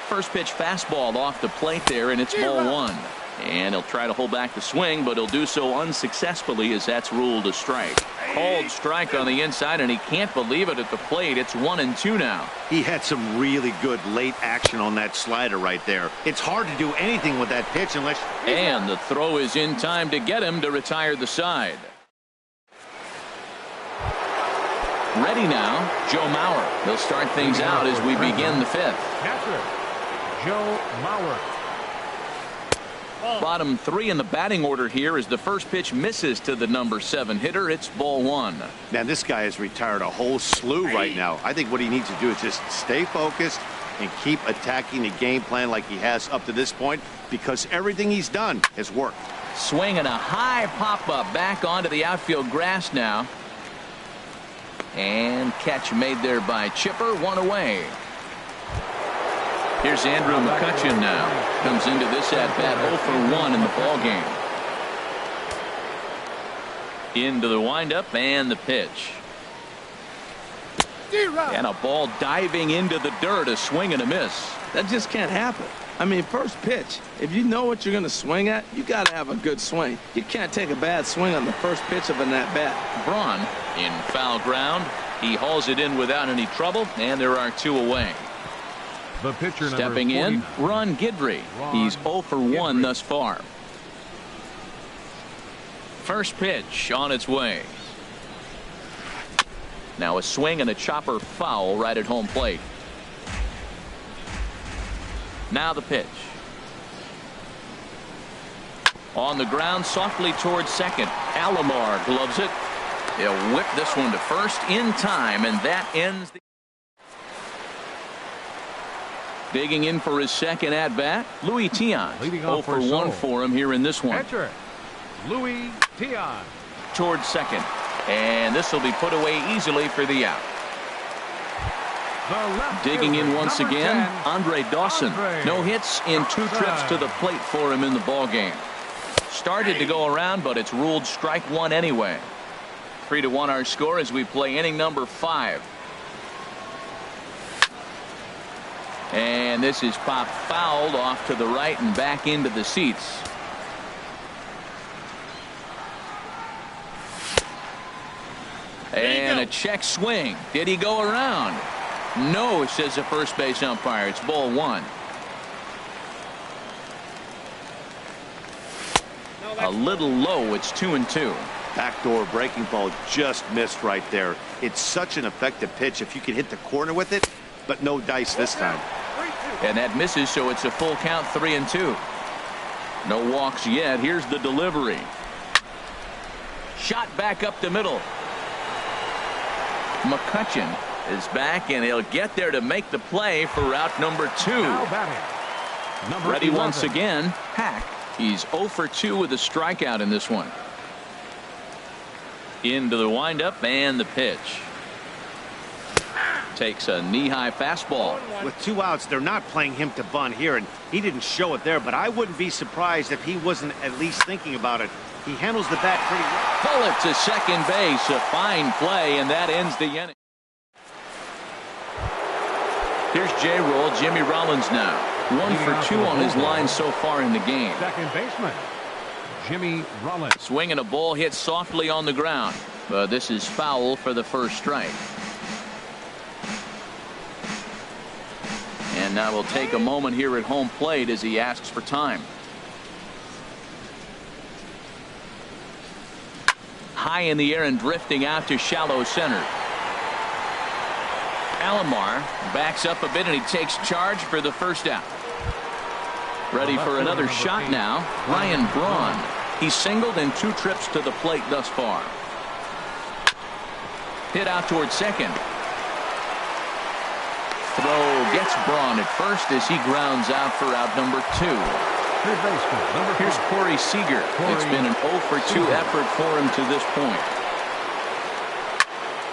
First pitch fastball off the plate there, and it's ball 1. And he'll try to hold back the swing, but he'll do so unsuccessfully as that's ruled a strike. Called strike on the inside, and he can't believe it at the plate. It's 1-2 now. He had some really good late action on that slider right there. It's hard to do anything with that pitch unless... And the throw is in time to get him to retire the side. Ready now, Joe Mauer. He'll start things out as we begin the 5th. Catcher, Joe Mauer. Bottom 3 in the batting order here as the first pitch misses to the number 7 hitter. It's ball 1. Man, this guy has retired a whole slew right now. I think what he needs to do is just stay focused and keep attacking the game plan like he has up to this point, because everything he's done has worked. Swing and a high pop-up back onto the outfield grass now. And catch made there by Chipper. 1 away. Here's Andrew McCutchen now. Comes into this at-bat 0 for 1 in the ballgame. Into the windup and the pitch. And a ball diving into the dirt. A swing and a miss. That just can't happen. I mean, first pitch, if you know what you're going to swing at, you got to have a good swing. You can't take a bad swing on the first pitch of an at-bat. Braun in foul ground. He hauls it in without any trouble, and there are 2 away. The pitcher stepping in, Ron Guidry. He's 0 for 1 thus far. First pitch on its way. Now a swing and a chopper foul right at home plate. Now the pitch. On the ground softly towards second. Alomar gloves it. He'll whip this one to first in time, and that ends the... Digging in for his second at-bat, Louis Tiant. 0 for 1 for him here in this one. Catcher, Louis Tiant. Towards second. And this will be put away easily for the out. Digging in once again, Andre Dawson. No hits in 2 trips to the plate for him in the ballgame. Started to go around, but it's ruled strike 1 anyway. 3-1 our score as we play inning number 5. And this is popped fouled off to the right and back into the seats. And a check swing. Did he go around? No, says the first base umpire. It's ball 1. A little low. It's 2-2. Backdoor breaking ball just missed right there. It's such an effective pitch if you can hit the corner with it, but no dice this time. And that misses, so it's a full count, 3-2. No walks yet. Here's the delivery. Shot back up the middle. McCutchen is back, and he'll get there to make the play for route number 2. Ready 11. once again, Hack. He's 0 for 2 with a strikeout in this one. Into the windup and the pitch. Takes a knee-high fastball. With 2 outs, they're not playing him to bunt here, and he didn't show it there, but I wouldn't be surprised if he wasn't at least thinking about it. He handles the bat pretty well. Bullet to second base. A fine play, and that ends the inning. Here's J-Roll, Jimmy Rollins now. 1 for 2 on his line so far in the game. Second baseman, Jimmy Rollins. Swinging a ball hit softly on the ground. But this is foul for the first strike. And now we'll take a moment here at home plate as he asks for time. High in the air and drifting out to shallow center. Alomar backs up a bit, and he takes charge for the first out. Ready for another shot now. Ryan Braun. He's singled in 2 trips to the plate thus far. Hit out towards second. Throw gets Braun at first as he grounds out for out number 2. Third baseman, number 5. Here's Corey Seager. It's been an 0 for 2 effort for him to this point.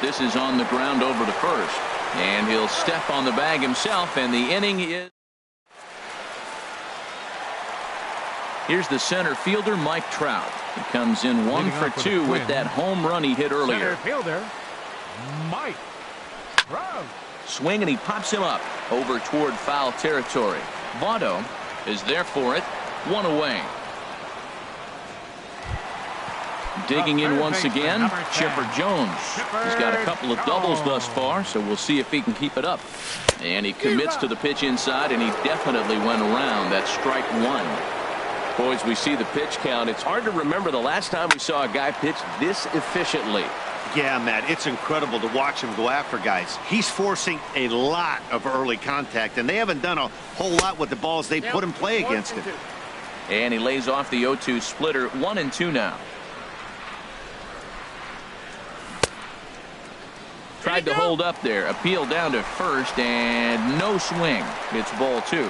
This is on the ground over to first. And he'll step on the bag himself, and the inning is. Here's the center fielder, Mike Trout. He comes in 1 for 2 with that home run he hit earlier. Center fielder, Mike Trout. Swing, and he pops him up over toward foul territory. Votto is there for it. 1 away. Digging in once again, Chipper Jones. He's got a couple of doubles thus far, so we'll see if he can keep it up. And he commits to the pitch inside, and he definitely went around. That's strike 1. Boys, we see the pitch count. It's hard to remember the last time we saw a guy pitch this efficiently. Yeah, Matt, it's incredible to watch him go after guys. He's forcing a lot of early contact, and they haven't done a whole lot with the balls they put in play against him. And he lays off the 0-2 splitter. 1-2 now. Tried to hold up there. Appeal down to first, and no swing. It's ball 2.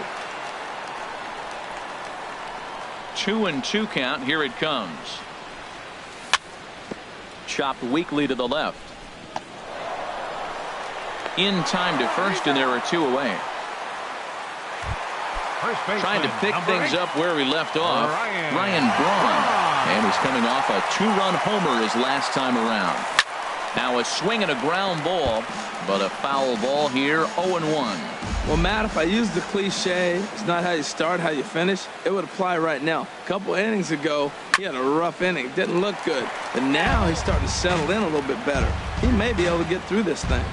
2-2 count. Here it comes. Chopped weakly to the left. In time to first, and there are 2 away. Trying to pick things up where he left off. Ryan Braun. And he's coming off a 2-run homer his last time around. Now a swing and a ground ball, but a foul ball here. 0-1. Well, Matt, if I use the cliche, it's not how you start, how you finish, it would apply right now. A couple innings ago, he had a rough inning. Didn't look good. But now he's starting to settle in a little bit better. He may be able to get through this thing.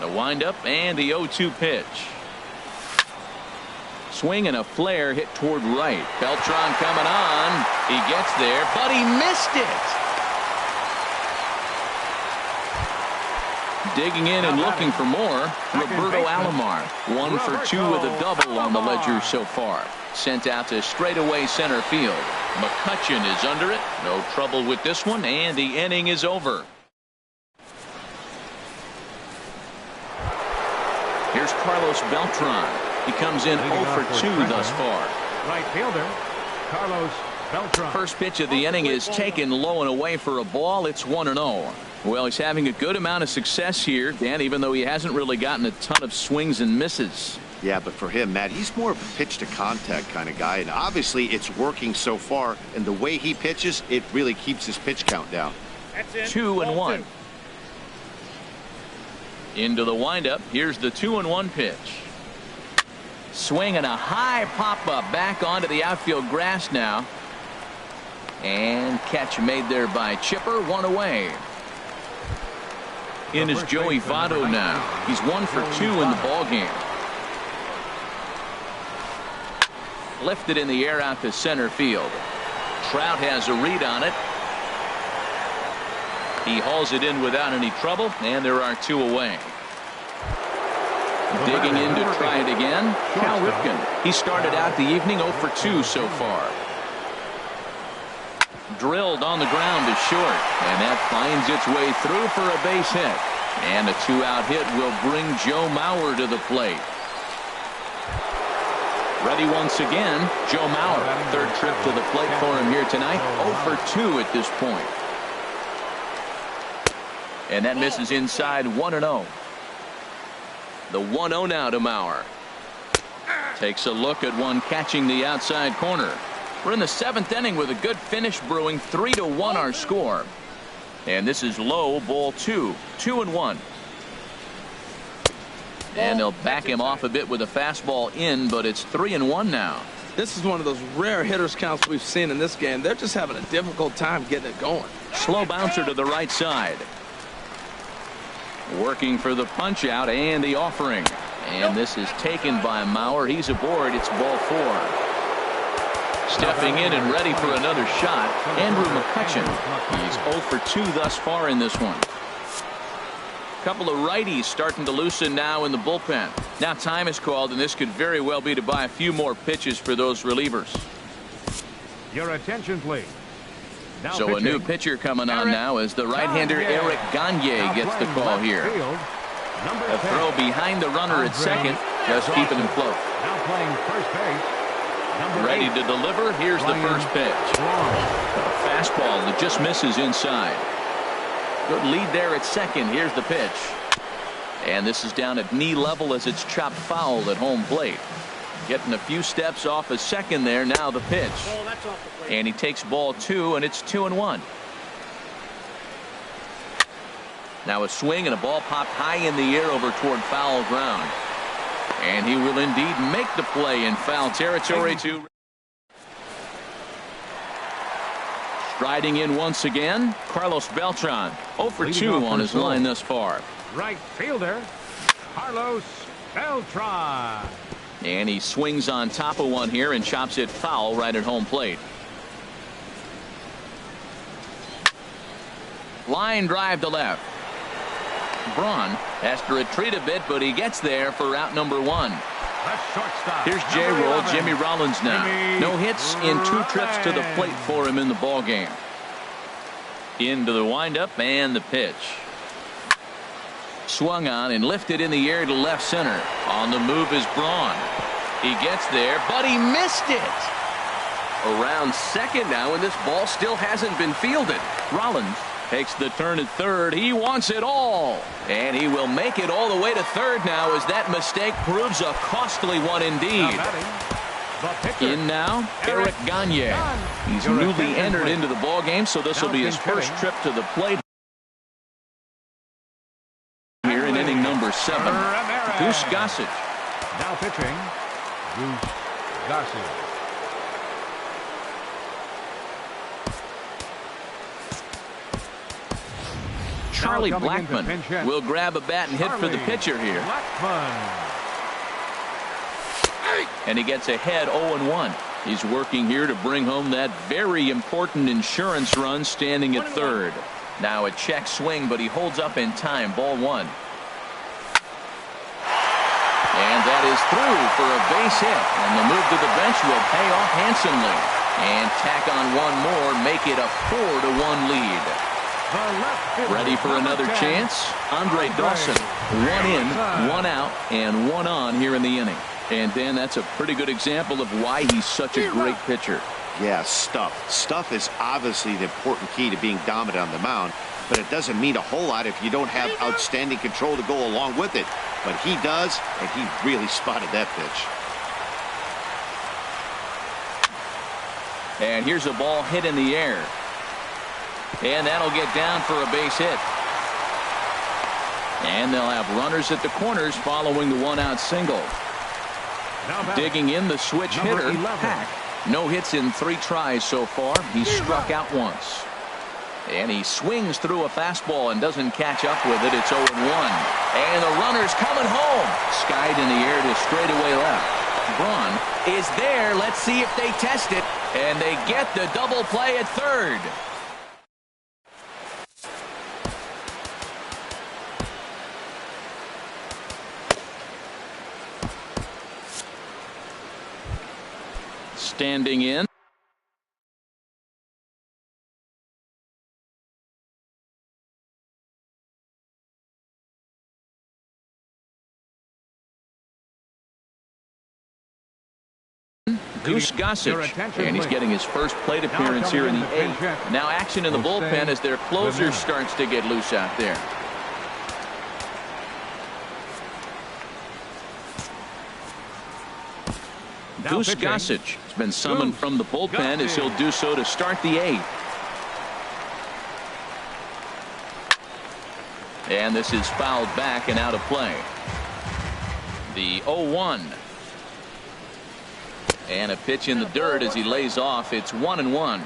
The windup and the 0-2 pitch. Swing and a flare hit toward right. Beltran coming on. He gets there, but he missed it. Digging in and looking for more, Roberto Alomar. 1 for 2 with a double on the ledger so far. Sent out to straightaway center field. McCutchen is under it. No trouble with this one, and the inning is over. Here's Carlos Beltran. He comes in 0 for 2 thus far. Right fielder, Carlos Beltran. First pitch of the inning is taken low and away for a ball. It's 1-0. Well, he's having a good amount of success here, Dan, even though he hasn't really gotten a ton of swings and misses. Yeah, but for him, Matt, he's more of a pitch to contact kind of guy, and obviously it's working so far, and the way he pitches, it really keeps his pitch count down. 2-1. Into the windup. Here's the 2-1 pitch. Swing and a high pop-up back onto the outfield grass now. And catch made there by Chipper. 1 away. In is Joey Votto now. He's 1 for 2 in the ballgame. Lifted in the air out to center field. Trout has a read on it. He hauls it in without any trouble, and there are 2 away. Digging in to try it again, Cal Ripken. He started out the evening 0 for 2 so far. Drilled on the ground to short, and that finds its way through for a base hit. And a 2-out hit will bring Joe Mauer to the plate. Ready once again, Joe Mauer. Third trip to the plate for him here tonight. 0 for 2 at this point. And that misses inside. 1-0. The 1-0 now to Mauer. Takes a look at one catching the outside corner. We're in the 7th inning with a good finish brewing. 3-1 our score. And this is low, ball 2. 2-1. And they'll back him off a bit with a fastball in, but it's 3-1 now. This is one of those rare hitters counts we've seen in this game. They're just having a difficult time getting it going. Slow bouncer to the right side. Working for the punch out and the offering. And this is taken by Mauer. He's aboard. It's ball 4. Stepping in and ready for another shot, Andrew McCutchen. He's 0 for 2 thus far in this one. Couple of righties starting to loosen now in the bullpen. Now time is called, and this could very well be to buy a few more pitches for those relievers. Your attention, please. Now so pitching. A new pitcher coming on now as the right-hander Eric Gagne gets the call here. A throw behind the runner at second, just keeping him float. Now playing first base, Ready to deliver. Here's the first pitch. A fastball that just misses inside. Good lead there at second. Here's the pitch. And this is down at knee level as it's chopped foul at home plate. Getting a few steps off of second there. Now the pitch. And he takes ball 2, and it's 2-1. Now a swing, and a ball popped high in the air over toward foul ground. And he will indeed make the play in foul territory. Striding in once again, Carlos Beltran. 0 for 2 on his line thus far. Right fielder, Carlos Beltran. And he swings on top of one here and chops it foul right at home plate. Line drive to left. Braun has to retreat a bit, but he gets there for out number 1. Here's J-Roll, Jimmy Rollins now. No hits in 2 trips to the plate for him in the ball game. Into the windup and the pitch. Swung on and lifted in the air to left center. On the move is Braun. He gets there, but he missed it. Around second now, and this ball still hasn't been fielded. Rollins takes the turn at third. He wants it all. And he will make it all the way to third now as that mistake proves a costly one indeed. In now, Eric Gagne. He's newly entered into the ball game, so this will be his first trip to the plate here in inning number 7. Goose Gossage. Now pitching, Goose Gossage. Charlie Blackmon will grab a bat and hit for the pitcher here. And he gets ahead 0-1. He's working here to bring home that very important insurance run, standing at third. Now a check swing, but he holds up in time. Ball 1. And that is through for a base hit. And the move to the bench will pay off handsomely. And tack on one more, make it a 4-1 lead. Ready for another chance? Andre Dawson. 1 in, 1 out, and 1 on here in the inning. And Dan, that's a pretty good example of why he's such a great pitcher. Yeah, stuff. Stuff is obviously the important key to being dominant on the mound, but it doesn't mean a whole lot if you don't have outstanding control to go along with it. But he does, and he really spotted that pitch. And here's a ball hit in the air. And that'll get down for a base hit. And they'll have runners at the corners following the 1-out single. Digging in, the switch hitter, Pack. No hits in 3 tries so far. He struck out once. And he swings through a fastball and doesn't catch up with it. It's 0-1. And the runner's coming home. Skied in the air to straightaway left. Braun is there. Let's see if they test it. And they get the double play at third. Standing in. Goose Gossage, and he's getting his first plate appearance here in the 8th. Now action in the bullpen as their closer starts to get loose out there. Goose Gossage has been summoned from the bullpen as he'll do so to start the 8th. And this is fouled back and out of play. The 0-1. And a pitch in the dirt as he lays off. It's 1-1.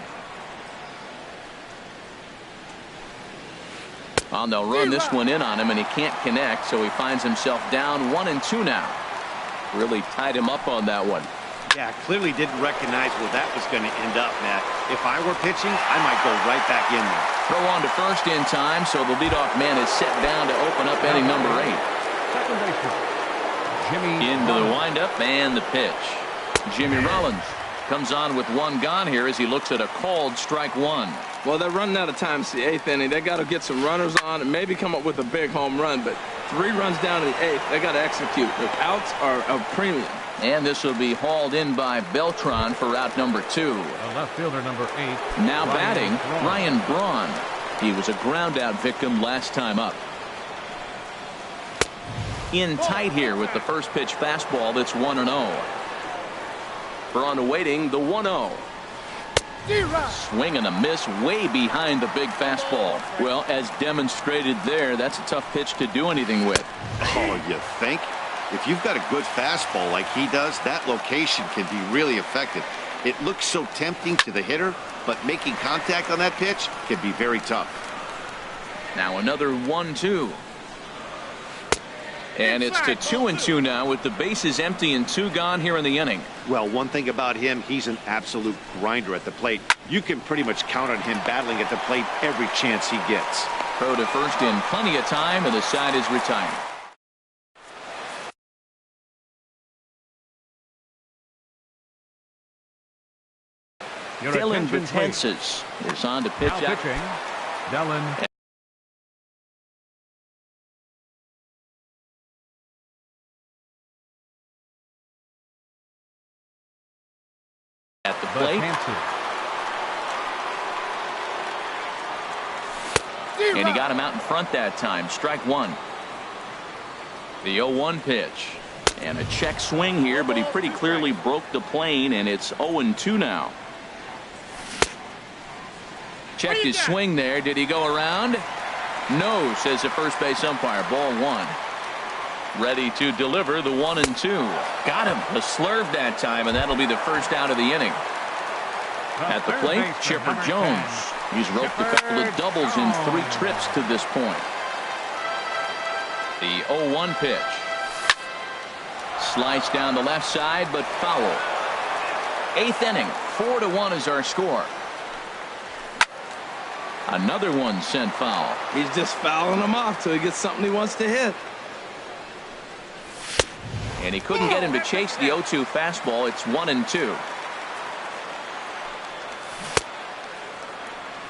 Well, they'll run this one in on him, and he can't connect, so he finds himself down 1-2 now. Really tied him up on that one. Yeah, clearly didn't recognize where that was going to end up, Matt. If I were pitching, I might go right back in there. Throw on to first in time, so the leadoff man is set down to open up inning number 8. Second baseman, Jimmy Into the windup and the pitch. Jimmy Rollins Comes on with one gone here as he looks at a called strike one. Well, they're running out of time. It's the 8th inning. They got to get some runners on and maybe come up with a big home run. But 3 runs down in the 8th. They got to execute. The outs are a premium. And this will be hauled in by Beltran for out number 2. Left fielder number 8. Now batting, Ryan Braun. He was a ground out victim last time up. In tight here with the first pitch fastball that's 1-0. Braun awaiting the 1-0. Swing and a miss way behind the big fastball. Well, as demonstrated there, that's a tough pitch to do anything with. Oh, you think? If you've got a good fastball like he does, that location can be really effective. It looks so tempting to the hitter, but making contact on that pitch can be very tough. Now another 1-2. And it's to 2-2 now with the bases empty and 2 gone here in the inning. Well, one thing about him, he's an absolute grinder at the plate. You can pretty much count on him battling at the plate every chance he gets. Throw to first in plenty of time, and the side is retired. Dylan Betances is on to pitch out. Dylan. At the plate. And he got him out in front that time. Strike one. The 0-1 pitch. And a check swing here, but he pretty clearly broke the plane, and it's 0-2 now. Checked his swing there. Did he go around? No, says the first base umpire. Ball one. Ready to deliver the 1-2. Got him. A slurve that time, and that'll be the first out of the inning. At the plate, Chipper Jones. He's roped a couple of doubles in 3 trips to this point. The 0-1 pitch. Sliced down the left side, but foul. 8th inning. 4-1 is our score. Another one sent foul. He's just fouling them off till he gets something he wants to hit. And he couldn't get him to chase the 0-2 fastball. It's 1-2.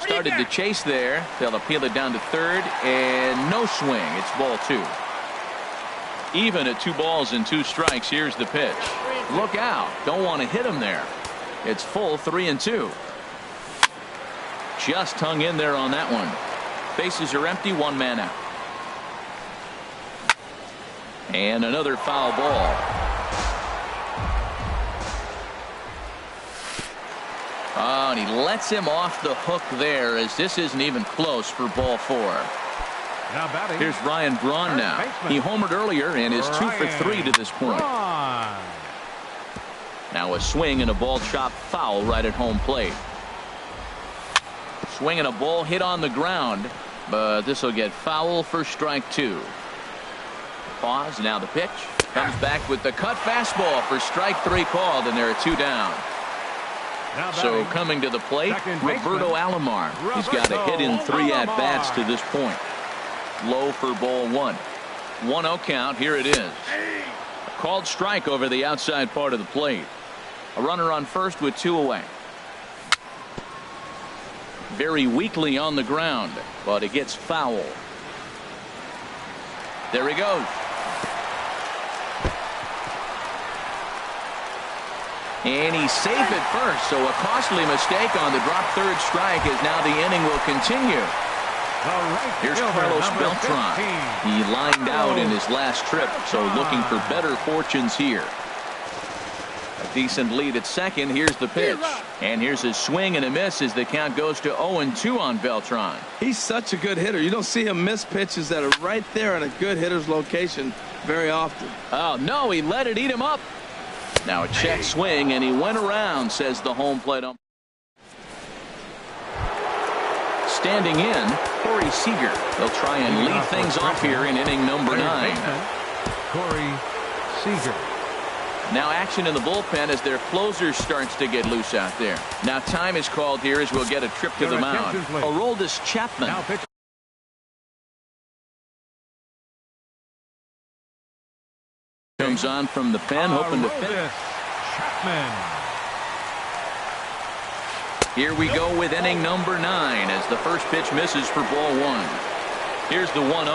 Started to chase there. They'll appeal it down to third, and no swing. It's ball 2. Even at 2 balls and 2 strikes. Here's the pitch. Look out. Don't want to hit him there. It's full 3-2. Just hung in there on that one. Bases are empty. 1 man out. And another foul ball. Oh, and he lets him off the hook there, as this isn't even close for ball 4. Now batting. Here's Ryan Braun now. He homered earlier and is 2 for 3 to this point. Now a swing and a ball chopped foul right at home plate. Swing and a ball hit on the ground, but this will get foul for strike 2. Pause. Now the pitch. Comes back with the cut fastball for strike 3 called, and there are 2 down. So coming to the plate, Roberto Alomar. He's got a hit in 3 at-bats to this point. Low for ball 1. 1-0 count. Here it is. A called strike over the outside part of the plate. A runner on first with 2 away. Very weakly on the ground, but it gets foul. There he goes. And he's safe at first, so a costly mistake on the drop third strike, as now the inning will continue. Here's Carlos Beltran. He lined out in his last trip, so looking for better fortunes here. A decent lead at second. Here's the pitch. And here's his swing and a miss as the count goes to 0-2 on Beltran. He's such a good hitter. You don't see him miss pitches that are right there in a good hitter's location very often. Oh, no, he let it eat him up. Now a check swing, and he went around, says the home plate umpire. Standing in, Corey Seager. They'll try and lead things off here in inning number 9. Corey Seager. Now action in the bullpen as their closer starts to get loose out there. Now time is called here as we'll get a trip to the mound. Aroldis Chapman. Comes on from the pen, hoping to finish. Here we go with inning number 9 as the first pitch misses for ball 1. Here's the 1-0.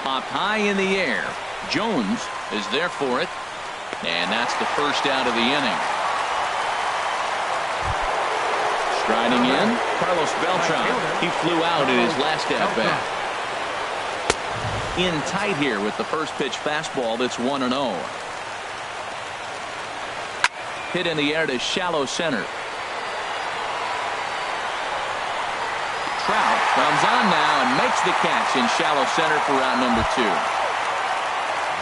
Popped high in the air. Jones is there for it. And that's the first out of the inning. Striding in, Carlos Beltran. He flew out in his last at-bat. In tight here with the first pitch fastball that's 1-0. Hit in the air to shallow center. Trout comes on now and makes the catch in shallow center for out number 2.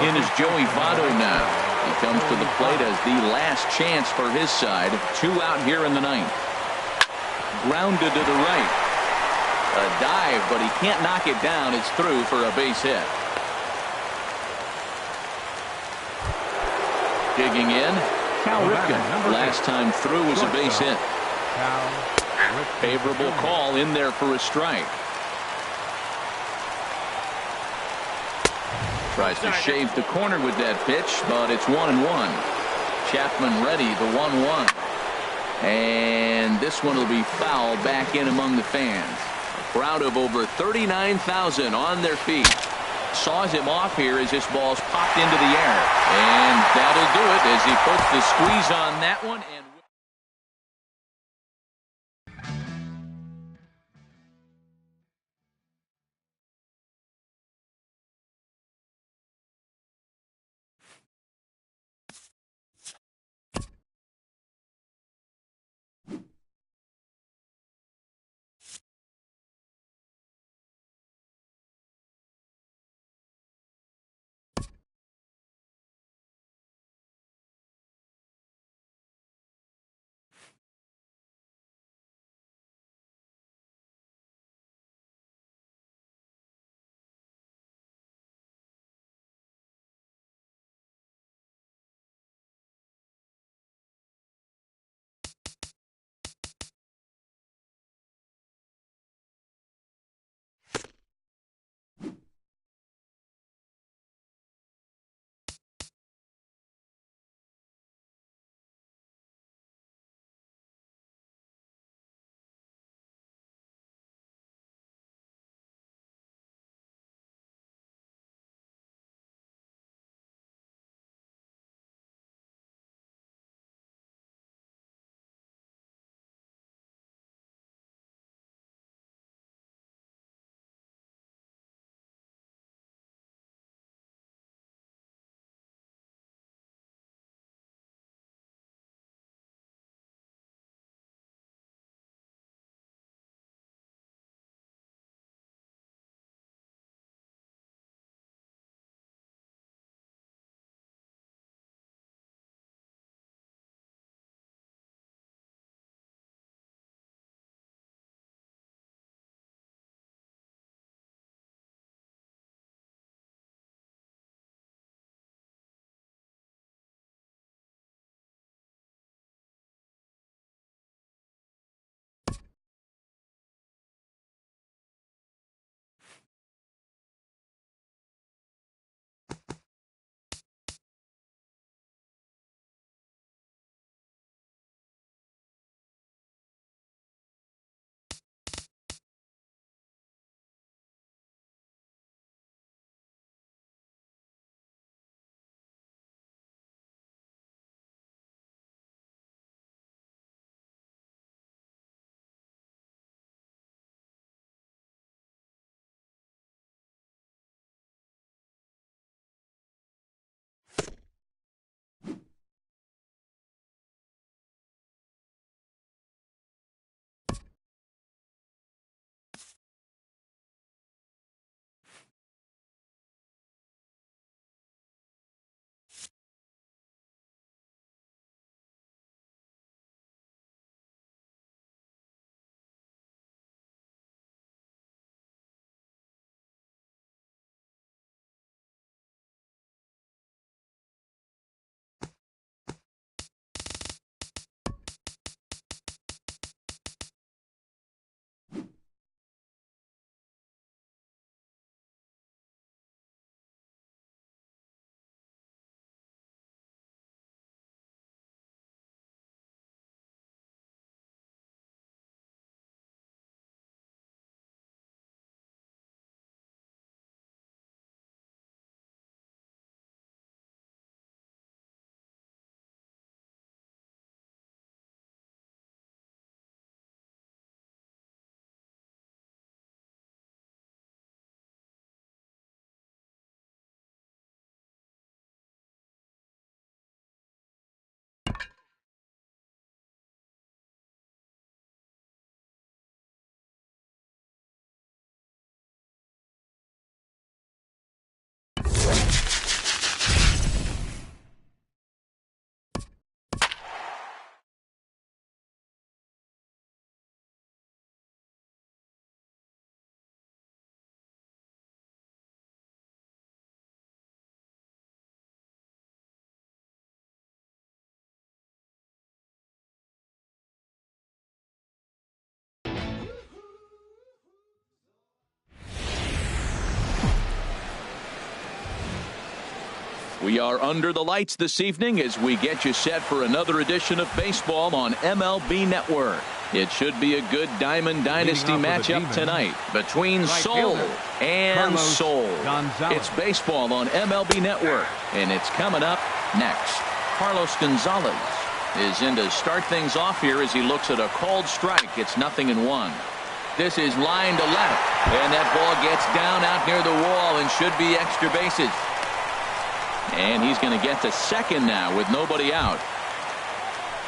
In is Joey Votto now. He comes to the plate as the last chance for his side. 2 out here in the 9th. Grounded to the right. A dive, but he can't knock it down. It's through for a base hit. Digging in, Cal Ripken. Last time through was a base hit. Favorable call in there for a strike. Tries to shave the corner with that pitch, but it's 1-1. Chapman ready, the 1-1. And this one will be foul back in among the fans. A crowd of over 39,000 on their feet. Saws him off here as this ball's popped into the air. And that'll do it as he puts the squeeze on that one. And We are under the lights this evening as we get you set for another edition of baseball on MLB Network. It should be a good Diamond Dynasty matchup tonight between Soul and Soul. It's baseball on MLB Network, and it's coming up next. Carlos Gonzalez is in to start things off here as he looks at a called strike. It's 0-1. This is line to left, and that ball gets down out near the wall and should be extra bases. And he's going to get to second now with nobody out.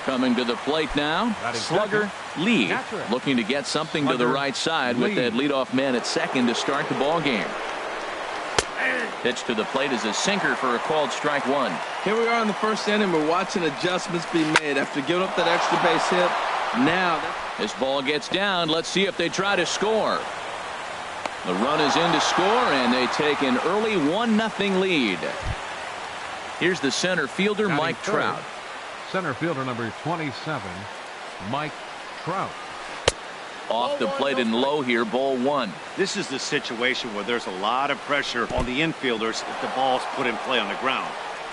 Coming to the plate now, slugger Lee, looking to get something to the right side with that leadoff man at second to start the ball game. Pitch to the plate is a sinker for a called strike one. Here we are in the first inning. We're watching adjustments be made after giving up that extra base hit. Now this ball gets down. Let's see if they try to score. The run is in to score, and they take an early 1-0 lead. Here's the center fielder, Mike Trout. Center fielder number 27, Mike Trout. Off the plate and low here, ball one. This is the situation where there's a lot of pressure on the infielders if the ball's put in play on the ground.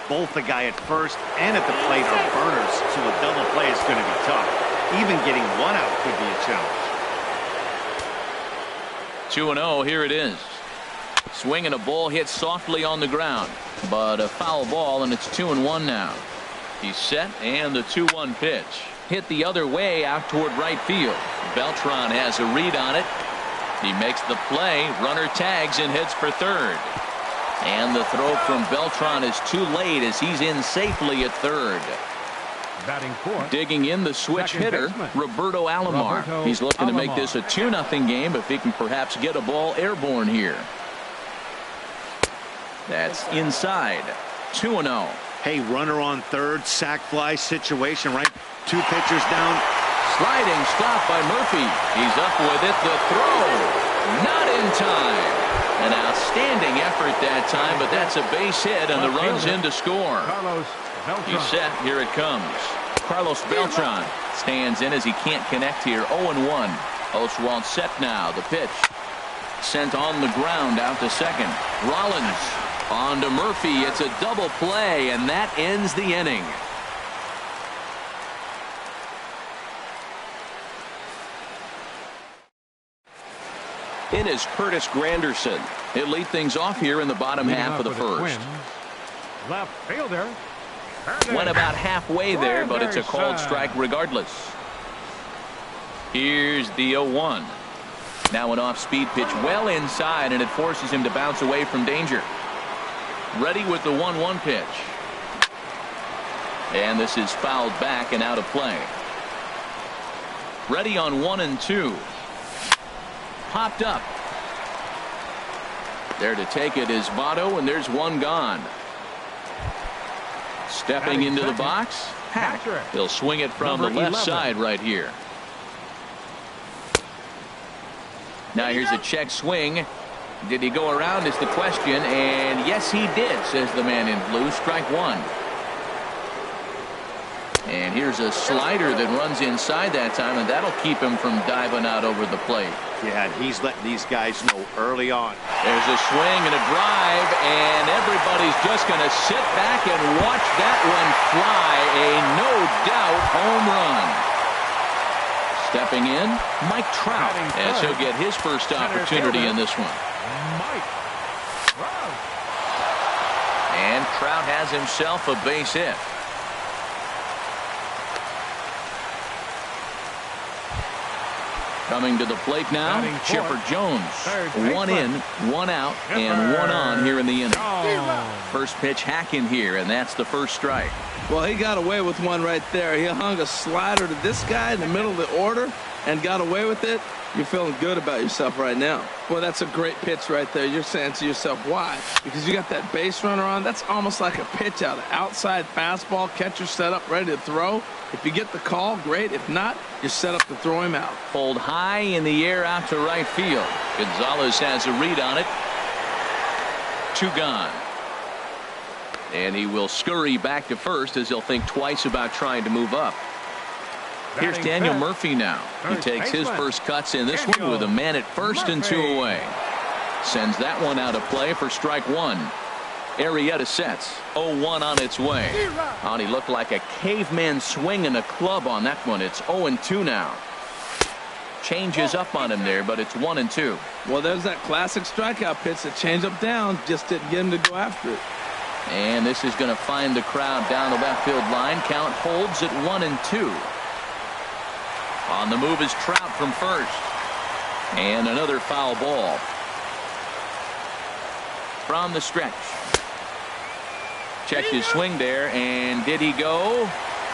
Both the guy at first and at the plate are burners, so a double play is going to be tough. Even getting one out could be a challenge. 2-0, here it is. Swinging a ball hit softly on the ground, but a foul ball, and it's 2-1 now. He's set, and the 2-1 pitch. Hit the other way out toward right field. Beltran has a read on it. He makes the play. Runner tags and heads for third. And the throw from Beltran is too late as he's in safely at third. Batting fourth. Digging in the switch hitter, Roberto Alomar. He's looking to make this a 2-0 game if he can perhaps get a ball airborne here. That's inside. 2-0. Hey, runner on third, sac fly situation, right? Two pitchers down. Sliding stop by Murphy. He's up with it. The throw. Not in time. An outstanding effort that time, but that's a base hit, and the run's in to score. He's set. Here it comes. Carlos Beltran stands in as he can't connect here. 0-1. Oswalt set now. The pitch sent on the ground out to second. Rollins on to Murphy. It's a double play, and that ends the inning. In is Curtis Granderson. He'll lead things off here in the bottom half of the first. Left fielder. Went about halfway there, but it's a called strike regardless. Here's the 0-1. Now an off-speed pitch well inside, and it forces him to bounce away from danger. Ready with the 1-1 pitch. And this is fouled back and out of play. Ready on 1-2. Popped up. There to take it is Votto, and there's one gone. Stepping into the box, Hack. He'll swing it from the left side right here. Now here's a check swing. Did he go around is the question, and yes he did, says the man in blue. Strike one. And here's a slider that runs inside that time, and that'll keep him from diving out over the plate. Yeah, and he's letting these guys know early on. There's a swing and a drive, and everybody's just going to sit back and watch that one fly. A no-doubt home run. Stepping in, Mike Trout, as he'll get his first opportunity in this one. And Trout has himself a base hit. Coming to the plate now, Chipper Jones. One in, one out, and one on here in the inning. First pitch Hack in here, and that's the first strike. Well, he got away with one right there. He hung a slider to this guy in the middle of the order and got away with it. You're feeling good about yourself right now. Well, that's a great pitch right there. You're saying to yourself, why? Because you got that base runner on. That's almost like a pitch out. Outside fastball, catcher set up, ready to throw. If you get the call, great. If not, you're set up to throw him out. Pulled high in the air out to right field. Gonzalez has a read on it. Two gone. And he will scurry back to first as he'll think twice about trying to move up. Here's Daniel Murphy now. He takes his first cuts in this one with a man at first and two away. Sends that one out of play for strike one. Arrieta sets. 0-1 on its way. And he looked like a caveman swinging a club on that one. It's 0-2 now. Changes up on him there, but it's 1-2. Well, there's that classic strikeout pitch. The change up down just didn't get him to go after it. And this is going to find the crowd down the left field line. Count holds at 1-2. On the move is Trout from first. And another foul ball. From the stretch. Checked his swing there, and did he go?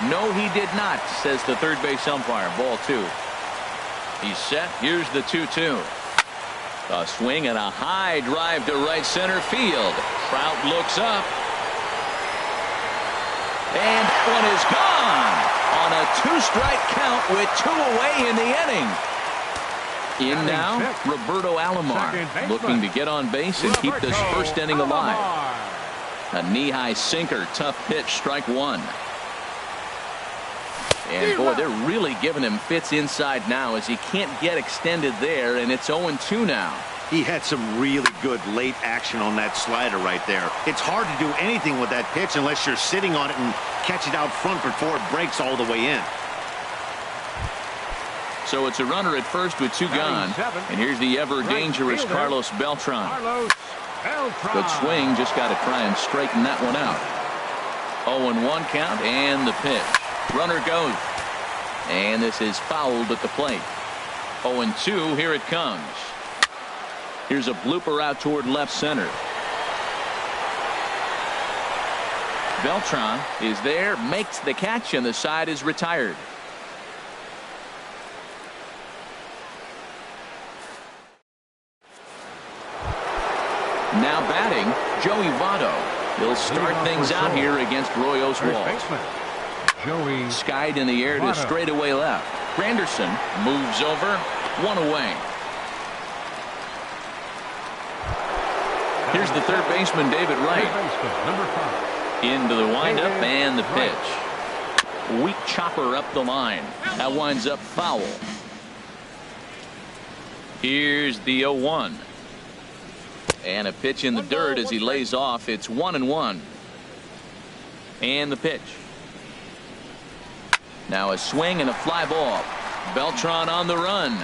No, he did not, says the third base umpire. Ball 2. He's set. Here's the 2-2. A swing and a high drive to right center field. Trout looks up. And that one is gone on a 2-strike count with 2 away in the inning. In now, Roberto Alomar, looking to get on base and keep this first inning alive. A knee-high sinker, tough pitch, strike 1. And boy, they're really giving him fits inside now as he can't get extended there, and it's 0-2 now. He had some really good late action on that slider right there. It's hard to do anything with that pitch unless you're sitting on it and catch it out front before it breaks all the way in. So it's a runner at first with 2 gone. And here's the ever-dangerous Carlos Beltran. Good swing, just got to try and straighten that one out. 0-1 count, and the pitch. Runner goes. And this is fouled at the plate. 0-2, here it comes. Here's a blooper out toward left center. Beltran is there, makes the catch, and the side is retired. Now batting, Joey Votto. He'll start things out here against Roy Oswalt. Skied in the air to straightaway left. Granderson moves over, 1 away. Here's the third baseman, David Wright. Into the windup and the pitch. Weak chopper up the line. That winds up foul. Here's the 0-1. And a pitch in the dirt as he lays off. It's 1-1. And the pitch. Now a swing and a fly ball. Beltran on the run.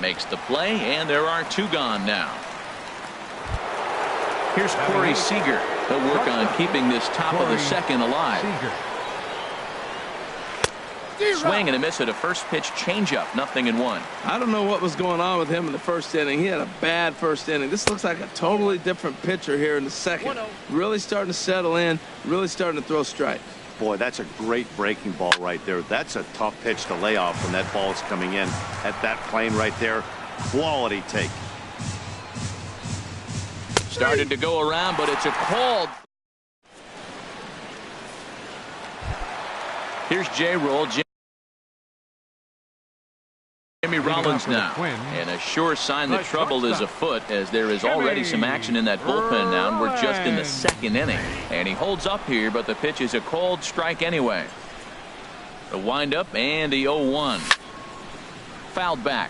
Makes the play, and there are 2 gone now. Here's Corey Seager. He'll work on keeping this top of the second alive. Swing and a miss at a first pitch changeup. 0-1. I don't know what was going on with him in the first inning. He had a bad first inning. This looks like a totally different pitcher here in the second. Really starting to settle in. Really starting to throw strikes. Boy, that's a great breaking ball right there. That's a tough pitch to lay off when that ball is coming in at that plane right there. Quality take. Started to go around, but it's a called. Here's J-Roll. Jimmy Rollins now. And a sure sign that trouble is afoot, as there is already some action in that bullpen now, and we're just in the second inning. And he holds up here, but the pitch is a called strike anyway. The windup and the 0-1. Fouled back.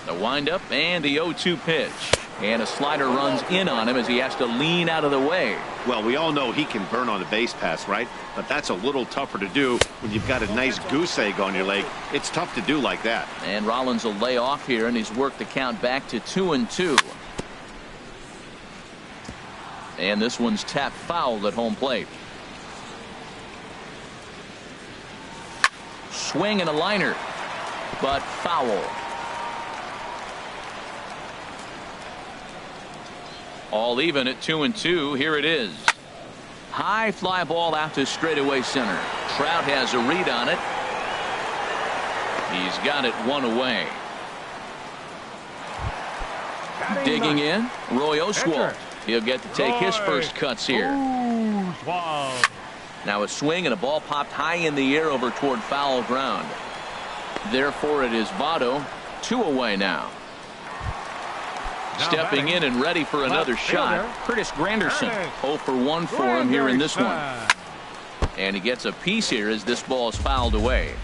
The windup and the 0-2 pitch. And a slider runs in on him as he has to lean out of the way. Well, we all know he can burn on a base pass, right? But that's a little tougher to do when you've got a nice goose egg on your leg. It's tough to do like that. And Rollins will lay off here, and he's worked the count back to 2-2. And this one's tapped foul at home plate. Swing and a liner, but foul. All even at 2-2. Here it is. High fly ball out to straightaway center. Trout has a read on it. He's got it 1 away. Digging in, Roy Oswalt. He'll get to take his first cuts here. Now a swing and a ball popped high in the air over toward foul ground. Therefore it is Votto. 2 away now. Stepping in and ready for another shot, Curtis Granderson. 0 for 1 for him here in this one. And he gets a piece here as this ball is fouled away.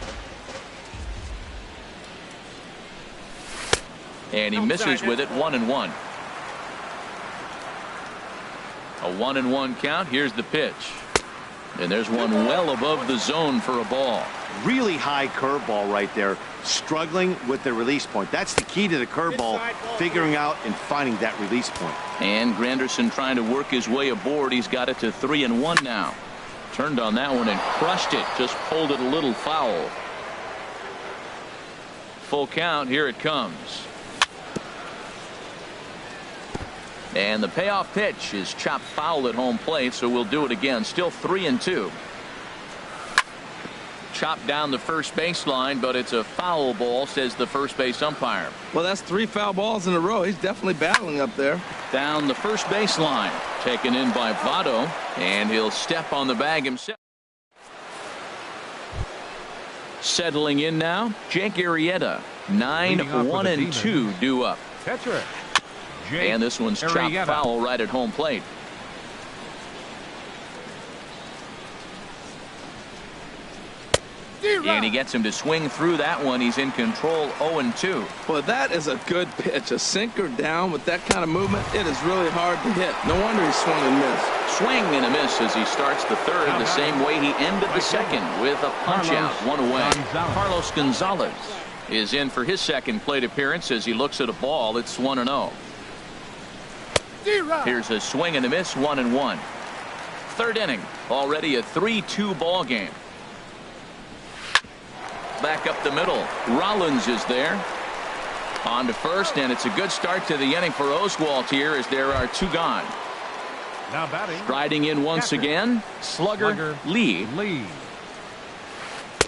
And he misses with it. 1-1. A 1-1 count. Here's the pitch. And there's one well above the zone for a ball. Really high curveball right there. Struggling with the release point. That's the key to the curveball, figuring out and finding that release point. And Granderson trying to work his way aboard. He's got it to 3-1 now. Turned on that one and crushed it. Just pulled it a little foul. Full count. Here it comes. And the payoff pitch is chopped foul at home plate, so we'll do it again. Still 3-2. Chopped down the first baseline, but it's a foul ball, says the first base umpire. Well, that's 3 foul balls in a row. He's definitely battling up there. Down the first baseline. Taken in by Votto, and he'll step on the bag himself. Settling in now, Jake Arrieta. 9-1-2 due up. Catcher. And this one's chopped foul right at home plate. And he gets him to swing through that one. He's in control. 0-2. Well, that is a good pitch. A sinker down with that kind of movement. It is really hard to hit. No wonder he swung and missed. Swing and a miss as he starts the third the same way he ended the second with a punch out. One away. Carlos Gonzalez is in for his second plate appearance as he looks at a ball. It's 1-0. Here's a swing and a miss. 1-1. Third inning. Already a 3-2 ball game. Back up the middle. Rollins is there. On to first, and it's a good start to the inning for Oswalt here as there are 2 gone. Now batting. Striding in once again, Slugger Lee.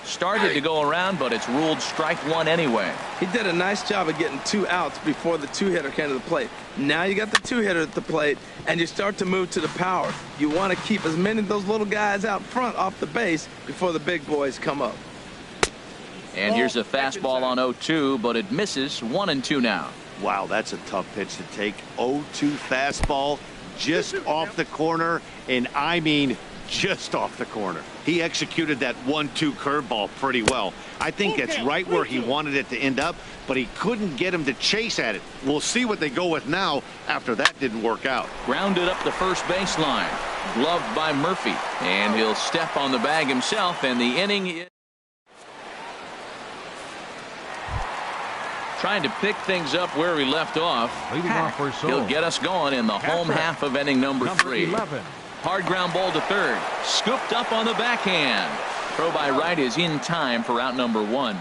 Started to go around, but it's ruled strike 1 anyway. He did a nice job of getting 2 outs before the 2-hitter came to the plate. Now you got the 2-hitter at the plate, and you start to move to the power. You want to keep as many of those little guys out front off the base before the big boys come up. And here's a fastball on 0-2, but it misses. 1-2 now. Wow, that's a tough pitch to take. 0-2 fastball just off the corner, and I mean just off the corner. He executed that 1-2 curveball pretty well. I think that's right where he wanted it to end up, but he couldn't get him to chase at it. We'll see what they go with now after that didn't work out. Grounded up the first baseline. Gloved by Murphy, and he'll step on the bag himself, and the inning is trying to pick things up where we left off. He'll get us going in the home half of inning number 3. 11. Hard ground ball to third. Scooped up on the backhand. Throw by right is in time for out number 1.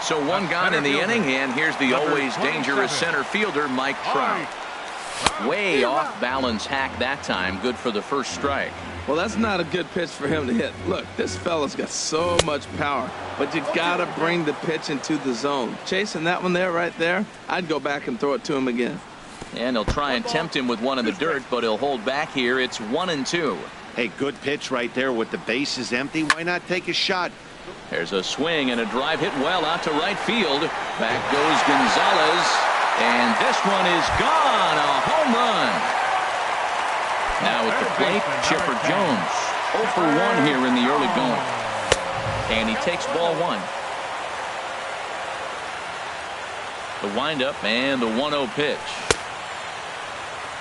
So 1 gone in the inning, and here's the always dangerous center fielder, Mike Trout. Way off balance hack that time. Good for the first strike. Well, that's not a good pitch for him to hit. Look, this fella's got so much power, but you got to bring the pitch into the zone. Chasing that one there, right there, I'd go back and throw it to him again. And he'll try and tempt him with one in the dirt, but he'll hold back here. It's 1-2. Hey, good pitch right there with the bases empty. Why not take a shot? There's a swing and a drive hit well out to right field. Back goes Gonzalez, and this one is gone. A home run. Now at the plate, Chipper Jones. 0 for 1 here in the early going. And he takes ball 1. The windup and the 1-0 pitch.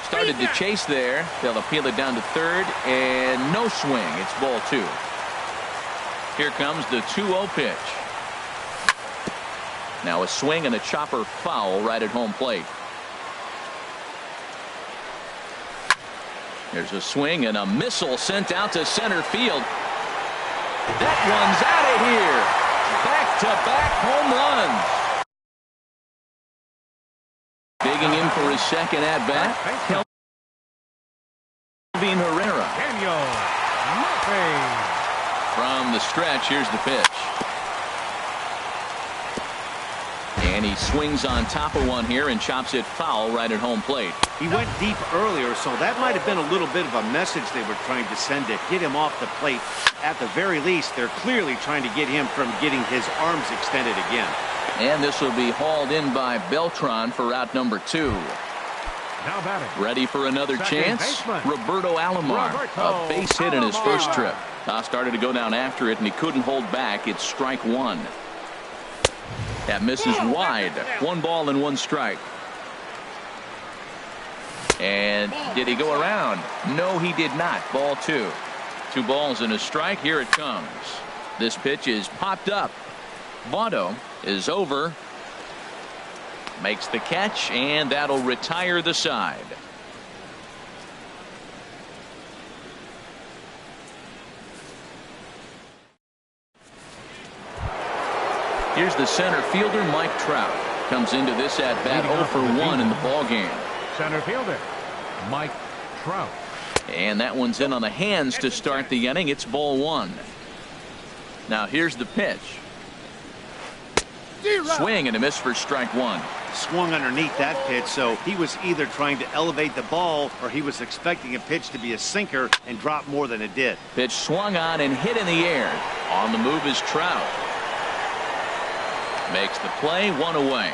Started to chase there. They'll appeal it down to third, and no swing. It's ball 2. Here comes the 2-0 pitch. Now a swing and a chopper foul right at home plate. There's a swing and a missile sent out to center field. That one's out of here. Back-to-back home runs. Digging in for his second at-bat, Kelvin Herrera. From the stretch, here's the pitch. And he swings on top of one here and chops it foul right at home plate. He went deep earlier, so that might have been a little bit of a message they were trying to send to get him off the plate. At the very least, they're clearly trying to get him from getting his arms extended again. And this will be hauled in by Beltran for out number 2. Now batting. Ready for another chance? Baseman. Roberto Alomar. A base hit in his first trip. Started to go down after it, and he couldn't hold back. It's strike 1. That misses wide. 1 ball and 1 strike. And did he go around? No, he did not. Ball 2. 2 balls and a strike. Here it comes. This pitch is popped up. Votto is over. Makes the catch, and that'll retire the side. Here's the center fielder, Mike Trout. Comes into this at bat 0 for 1 in the ball game. Center fielder, Mike Trout. And that one's in on the hands to start the inning. It's ball 1. Now here's the pitch. Swing and a miss for strike 1. Swung underneath that pitch, so he was either trying to elevate the ball or he was expecting a pitch to be a sinker and drop more than it did. Pitch swung on and hit in the air. On the move is Trout. Makes the play, 1 away.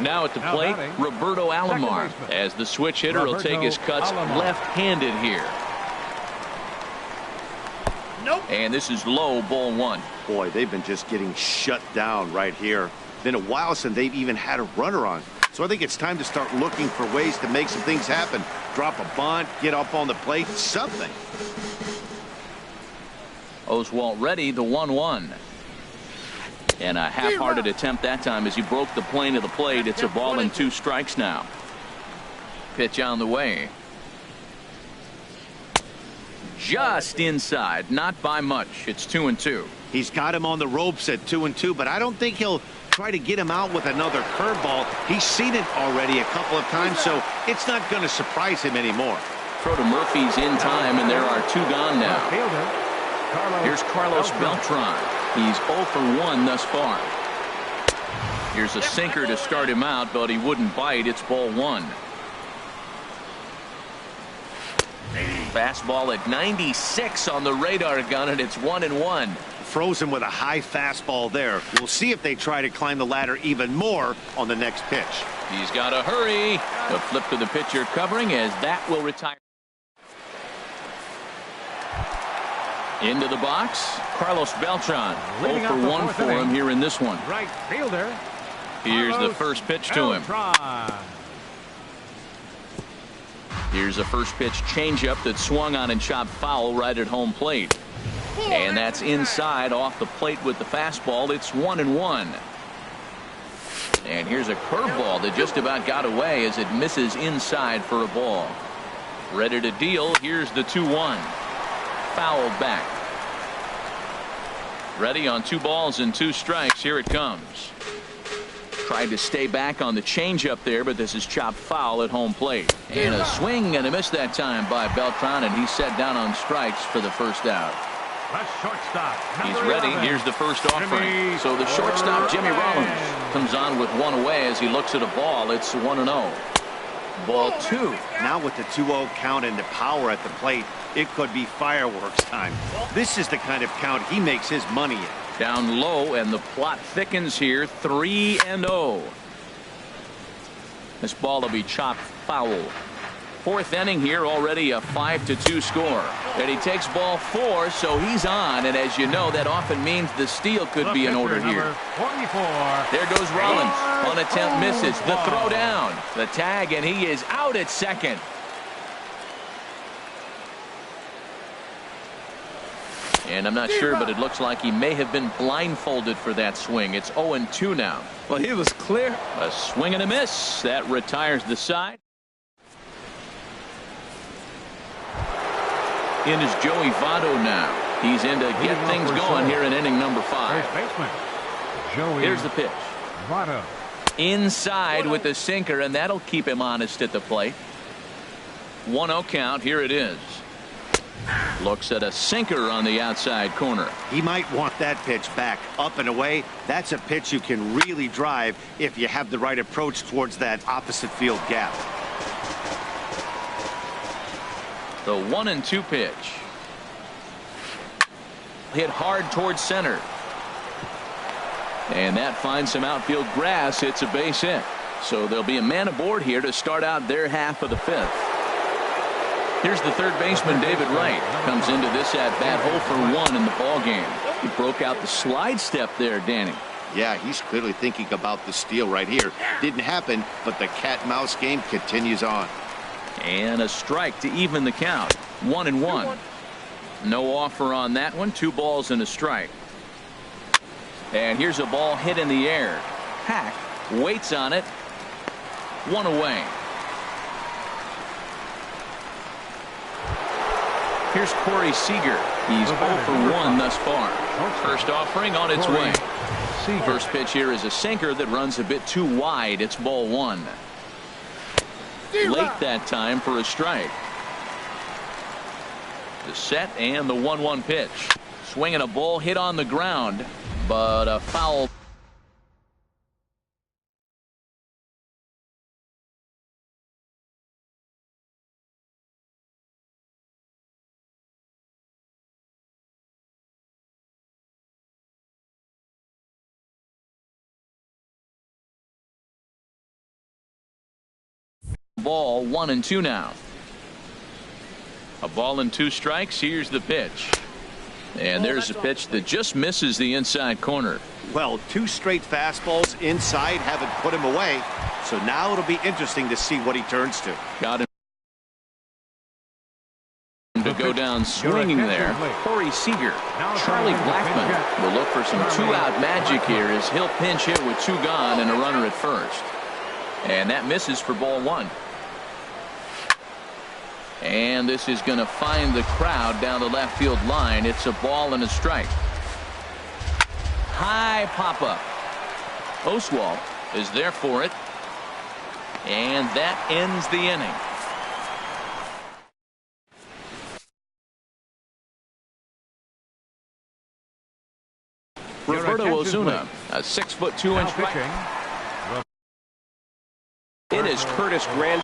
Now at the plate, Roberto Alomar, as the switch hitter will take his cuts left-handed here. Nope. And this is low, ball 1. Boy, they've been just getting shut down right here. Been a while since they've even had a runner on. So I think it's time to start looking for ways to make some things happen. Drop a bunt, get up on the plate, something. Oswalt ready, the 1-1. And a half-hearted attempt that time as he broke the plane of the plate. It's a ball and 2 strikes now. Pitch on the way. Just inside, not by much. It's 2-2. He's got him on the ropes at 2-2, but I don't think he'll try to get him out with another curveball. He's seen it already a couple of times, so it's not going to surprise him anymore. Throw to Murphy's in time, and there are 2 gone now. Here's Carlos Beltran. He's 0 for 1 thus far. Here's a sinker to start him out, but he wouldn't bite. It's ball 1. Fastball at 96 on the radar gun, and it's 1-1. Frozen with a high fastball there. We'll see if they try to climb the ladder even more on the next pitch. He's got to hurry. The flip to the pitcher covering as that will retire. Into the box, Carlos Beltran. 0 for 1 for him here in this one. Right fielder. Here's the first pitch to him. Here's a first pitch changeup that swung on and chopped foul right at home plate. And that's inside off the plate with the fastball. It's 1-1. And here's a curveball that just about got away as it misses inside for a ball. Ready to deal. Here's the 2-1. Foul back. Ready on 2 balls and 2 strikes. Here it comes. Tried to stay back on the changeup there, but this is chopped foul at home plate. And a swing and a miss that time by Beltran, and he's set down on strikes for the first out. He's ready. Here's the first offering. So the shortstop, Jimmy Rollins, comes on with 1 away as he looks at a ball. It's 1-0. Ball 2. Now with the 2-0 count and the power at the plate, it could be fireworks time. This is the kind of count he makes his money in. Down low, and the plot thickens here. 3-0. This ball will be chopped foul. 4th inning here, already a 5-2 score. And he takes ball 4, so he's on. And as you know, that often means the steal could be in order here. 44. There goes Rollins. On attempt misses. The throw down. The tag, and he is out at second. And I'm not sure, but it looks like he may have been blindfolded for that swing. It's 0-2 now. Well, he was clear. A swing and a miss. That retires the side. In is Joey Votto now. He's in to get things going here in inning number 5. Here's the pitch. Votto. Inside with the sinker, and that'll keep him honest at the plate. 1-0 count. Here it is. Looks at a sinker on the outside corner. He might want that pitch back, up and away. That's a pitch you can really drive if you have the right approach towards that opposite field gap. The 1-2 pitch. Hit hard towards center. And that finds some outfield grass. It's a base hit. So there'll be a man aboard here to start out their half of the 5th. Here's the third baseman, David Wright. Comes into this at bat 0 for 1 in the ball game. He broke out the slide step there, Danny. Yeah, he's clearly thinking about the steal right here. Didn't happen, but the cat-mouse game continues on. And a strike to even the count. 1-1. No offer on that one. 2 balls and a strike. And here's a ball hit in the air. Hack waits on it. 1 away. Here's Corey Seager. He's 0 for 1 thus far. First offering on its way. First pitch here is a sinker that runs a bit too wide. It's ball 1. Late that time for a strike. The set and the 1-1 pitch. Swinging a ball hit on the ground, but a foul. Ball 1-2 now. A ball and 2 strikes. Here's the pitch. And there's a pitch that just misses the inside corner. Well, 2 straight fastballs inside haven't put him away. So now it'll be interesting to see what he turns to. Got him to go down swinging there. Corey Seager. Charlie Blackmon will look for some 2-out magic here as he'll pinch hit with 2 gone and a runner at first. And that misses for ball 1. And this is going to find the crowd down the left field line. It's a ball and a strike. High pop-up. Oswalt is there for it. And that ends the inning. Roberto Ozuna, a 6'2" pitching. It is Curtis Grand.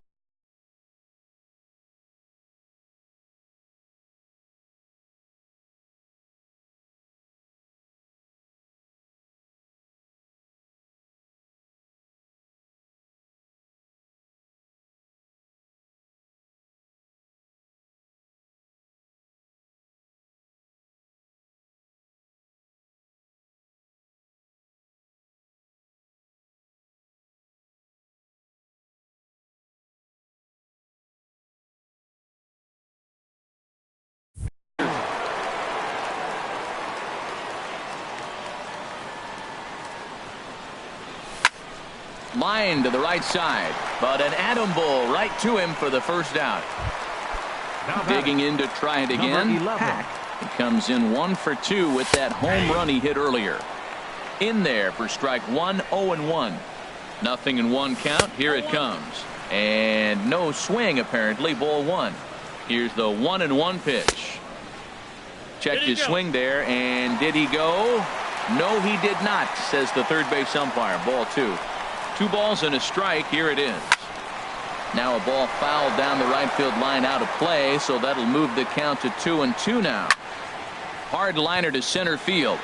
Line to the right side, but an atom ball right to him for the first out. Digging in to try it again. Hack. He comes in 1 for 2 with that home run he hit earlier. In there for strike 1, 0-1. Nothing in 1 count. Here it comes. And no swing apparently. Ball 1. Here's the 1-1 pitch. Checked his swing there, and did he go? No, he did not, says the third base umpire. Ball 2. 2 balls and a strike. Here it is. Now a ball fouled down the right field line out of play, so that'll move the count to 2-2 now. Hard liner to center field.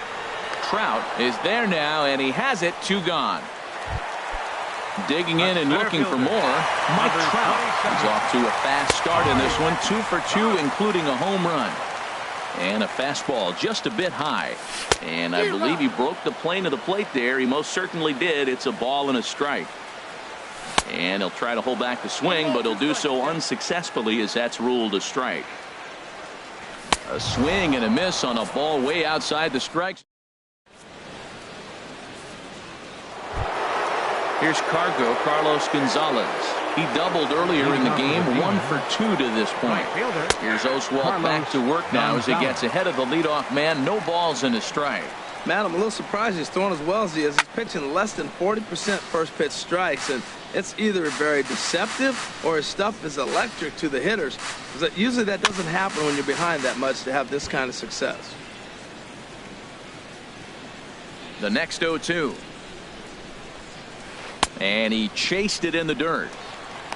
Trout is there now, and he has it. 2 gone. Digging in and looking for more. Mike Trout is off to a fast start in this one. 2 for 2, including a home run. And a fastball just a bit high. And I believe he broke the plane of the plate there. He most certainly did. It's a ball and a strike. And he'll try to hold back the swing, but he'll do so unsuccessfully as that's ruled a strike. A swing and a miss on a ball way outside the strikes. Here's Carlos Gonzalez. He doubled earlier in the game. 1 for 2 to this point. Here's Oswalt back to work now as he gets ahead of the leadoff man. No balls and a strike. Man, I'm a little surprised he's throwing as well as he is. He's pitching less than 40% first pitch strikes, and it's either very deceptive or his stuff is electric to the hitters. Usually that doesn't happen when you're behind that much to have this kind of success. The next 0-2. And he chased it in the dirt.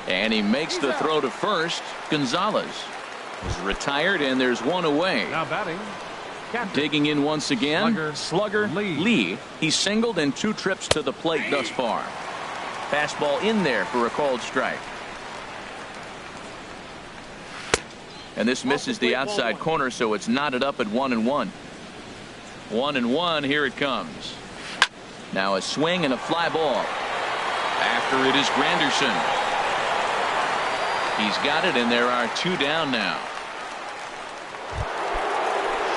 And he makes the throw to first. Gonzalez is retired, and there's 1 away. Now batting. Digging in once again. Slugger Lee. He singled in 2 trips to the plate thus far. Fastball in there for a called strike. And this misses the outside corner, so it's knotted up at 1-1. 1-1. Here it comes. Now a swing and a fly ball. After it is Granderson. He's got it, and there are 2 down now.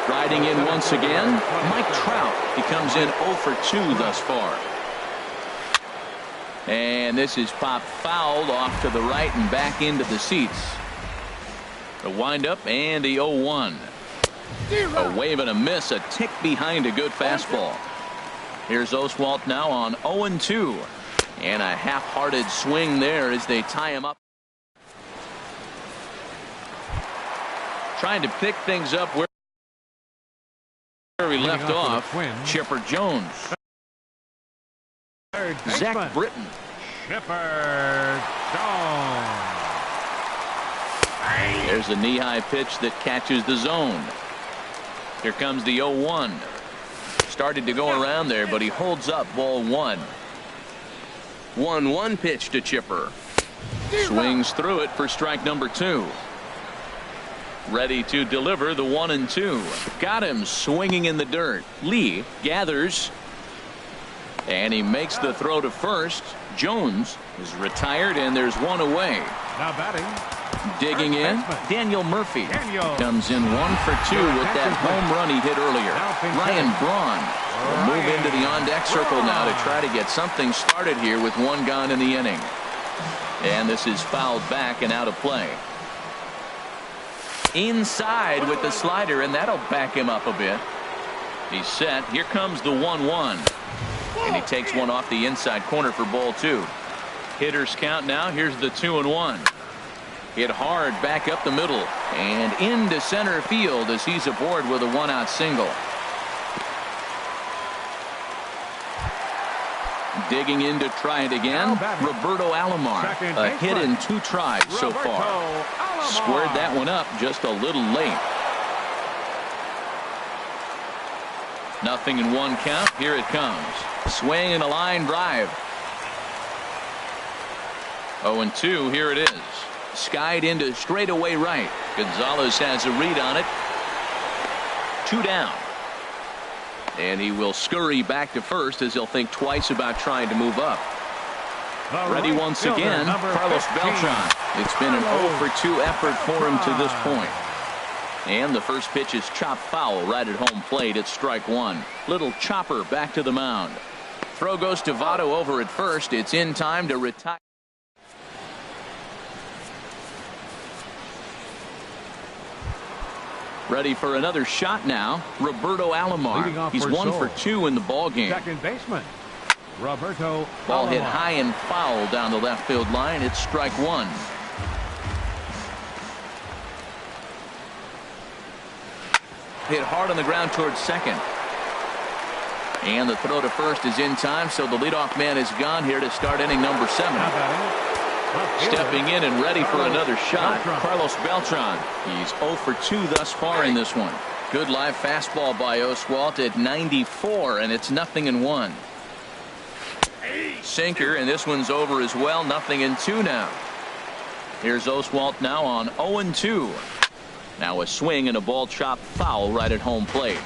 Striding in once again, Mike Trout. He comes in 0 for 2 thus far. And this is popped fouled off to the right and back into the seats. The windup and the 0-1. A wave and a miss, a tick behind a good fastball. Here's Oswalt now on 0-2. And a half-hearted swing there as they tie him up. Trying to pick things up where he left off. Chipper Jones. Zach Britton. Chipper Jones. There's a knee-high pitch that catches the zone. Here comes the 0-1. Started to go around there, but he holds up ball 1. 1-1 pitch to Chipper. Swings through it for strike number 2. Ready to deliver the 1-2. Got him swinging in the dirt. Lee gathers. And he makes the throw to first. Jones is retired, and there's 1 away. Now batting. Digging in, Daniel Murphy comes in 1 for 2 with that home run he hit earlier. Ryan Braun will move into the on-deck circle now to try to get something started here with 1 gone in the inning. And this is fouled back and out of play. Inside with the slider, and that'll back him up a bit. He's set. Here comes the 1-1. And he takes one off the inside corner for ball 2. Hitters count now. Here's the 2-1. Hit hard back up the middle and into center field as he's aboard with a 1-out single. Digging in to try it again. Roberto Alomar. A hit in 2 tries so far. Squared that one up just a little late. 0-1 count. Here it comes. Swing and a line drive. 0-2. Here it is. Skied into straightaway right. Gonzalez has a read on it. 2 down. And he will scurry back to first as he'll think twice about trying to move up. Ready once again, Carlos Beltran. It's been an 0 for 2 effort for him to this point. And the first pitch is chopped foul right at home plate. It's strike 1. Little chopper back to the mound. Throw goes to Votto over at first. It's in time to retire. Ready for another shot now. Roberto Alomar. He's 1 for 2 in the ball game. Second baseman Roberto Ball Alomar. hit high and foul down the left field line. It's strike 1. Hit hard on the ground towards second. And the throw to first is in time, so the leadoff man is gone here to start inning number 7. Stepping in and ready for another shot, Carlos Beltran. He's 0 for 2 thus far in this one. Good live fastball by Oswalt at 94, and it's 0-1. Sinker, and this one's over as well. 0-2 now. Here's Oswalt now on 0-2. Now a swing and a ball chopped foul right at home plate.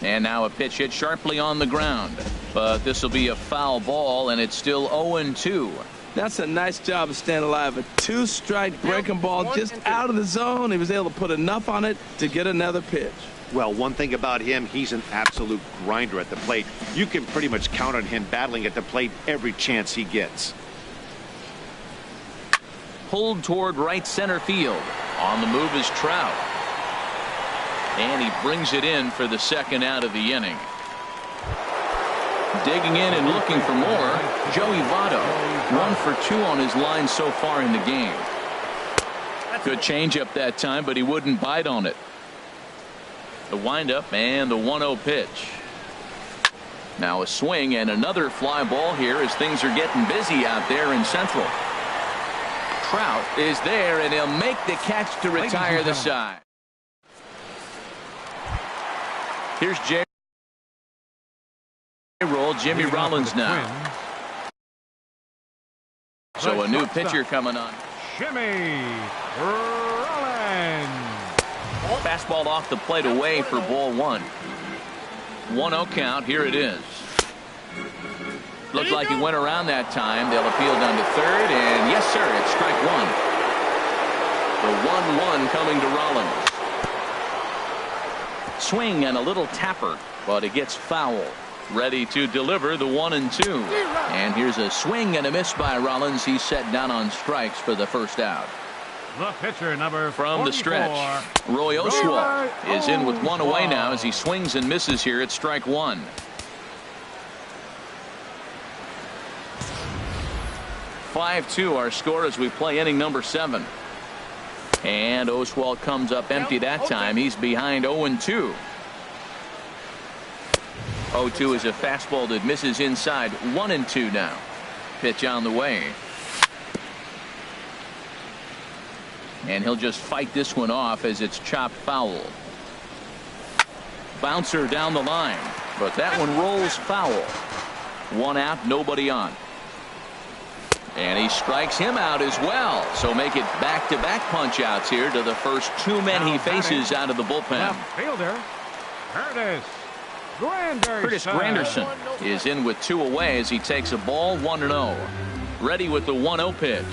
And now a pitch hit sharply on the ground. But this will be a foul ball, and it's still 0-2. That's a nice job of staying alive. A 2-strike breaking ball just out of the zone. He was able to put enough on it to get another pitch. Well, one thing about him, he's an absolute grinder at the plate. You can pretty much count on him battling at the plate every chance he gets. Pulled toward right center field. On the move is Trout. And he brings it in for the second out of the inning. Digging in and looking for more, Joey Votto. 1 for 2 on his line so far in the game. Good changeup that time, but he wouldn't bite on it. The windup and the 1-0 pitch. Now a swing and another fly ball here as things are getting busy out there in Central. Trout is there, and he'll make the catch to retire the side. Here's J-Roll, Jimmy Rollins now. So a new pitcher coming on. Jimmy Rollins. Fastball off the plate away for ball one. 1-0 count. Here it is. Looked like he went around that time. They'll appeal down to third, and yes, sir, it's strike one. The 1-1 coming to Rollins. Swing and a little tapper, but it gets foul. Ready to deliver the 1-2. And here's a swing and a miss by Rollins. He's set down on strikes for the first out. The pitcher, number From 44. the stretch, Roy Oswalt is in with one away now as he swings and misses here at strike one. 5-2 our score as we play inning number 7. And Oswalt comes up empty that time. He's behind 0-2. 0-2 is a fastball that misses inside. 1-2 now. Pitch on the way. And he'll just fight this one off as it's chopped foul. Bouncer down the line, but that one rolls foul. 1 out, nobody on. And he strikes him out as well. So make it back-to-back punch outs here to the first 2 men he faces out of the bullpen. Left fielder, Curtis Granderson. Curtis Granderson is in with 2 away as he takes a ball 1-0. Ready with the 1-0 pitch.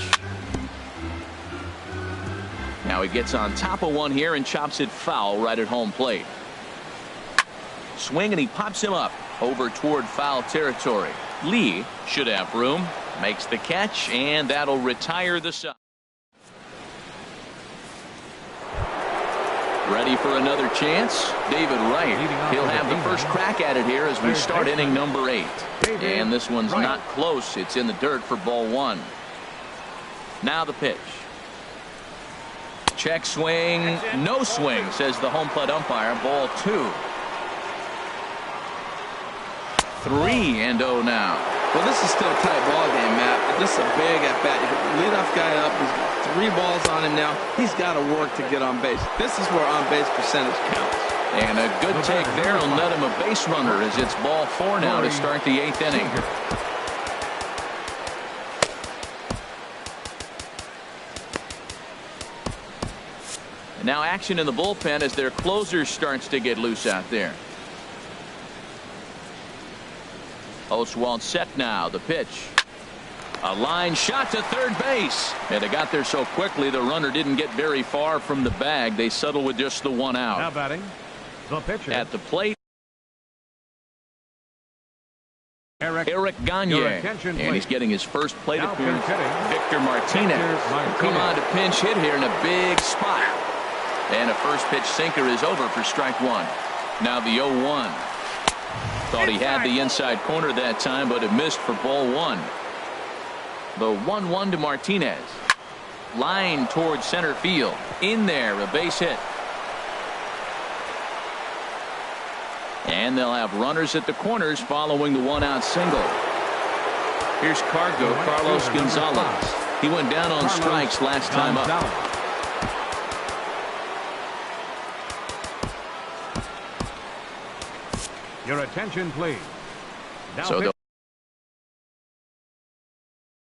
Now he gets on top of one here and chops it foul right at home plate. Swing and he pops him up over toward foul territory. Lee should have room. Makes the catch, and that'll retire the side. Ready for another chance. David Wright. He'll have the first crack at it here as we start inning number 8. And this one's not close. It's in the dirt for ball 1. Now the pitch. Check swing. No swing, says the home plate umpire. Ball 2. 3-0 now. Well, this is still a tight ball game, Matt. This is a big at bat. Leadoff guy up. He's got 3 balls on him now. He's got to work to get on base. This is where on base percentage counts. And a good take there will net him a base runner as it's ball 4 now to start the 8th inning. And now action in the bullpen as their closer starts to get loose out there. Oswalt set now. The pitch. A line shot to third base. And it got there so quickly the runner didn't get very far from the bag. They settle with just the 1 out. Now batting, the pitcher. At the plate, Eric Gagne. attention, And he's getting his first plate Now appearance. pinch hitting. Victor Martinez. Come on to pinch hit here in a big spot. And a first pitch sinker is over for strike 1. Now the 0-1. Thought he had the inside corner that time, but it missed for ball 1. The 1-1 to Martinez. Line towards center field. In there, a base hit. And they'll have runners at the corners following the 1-out single. Here's Carlos Gonzalez. He went down on strikes last time up. Your attention, please. Now So they'll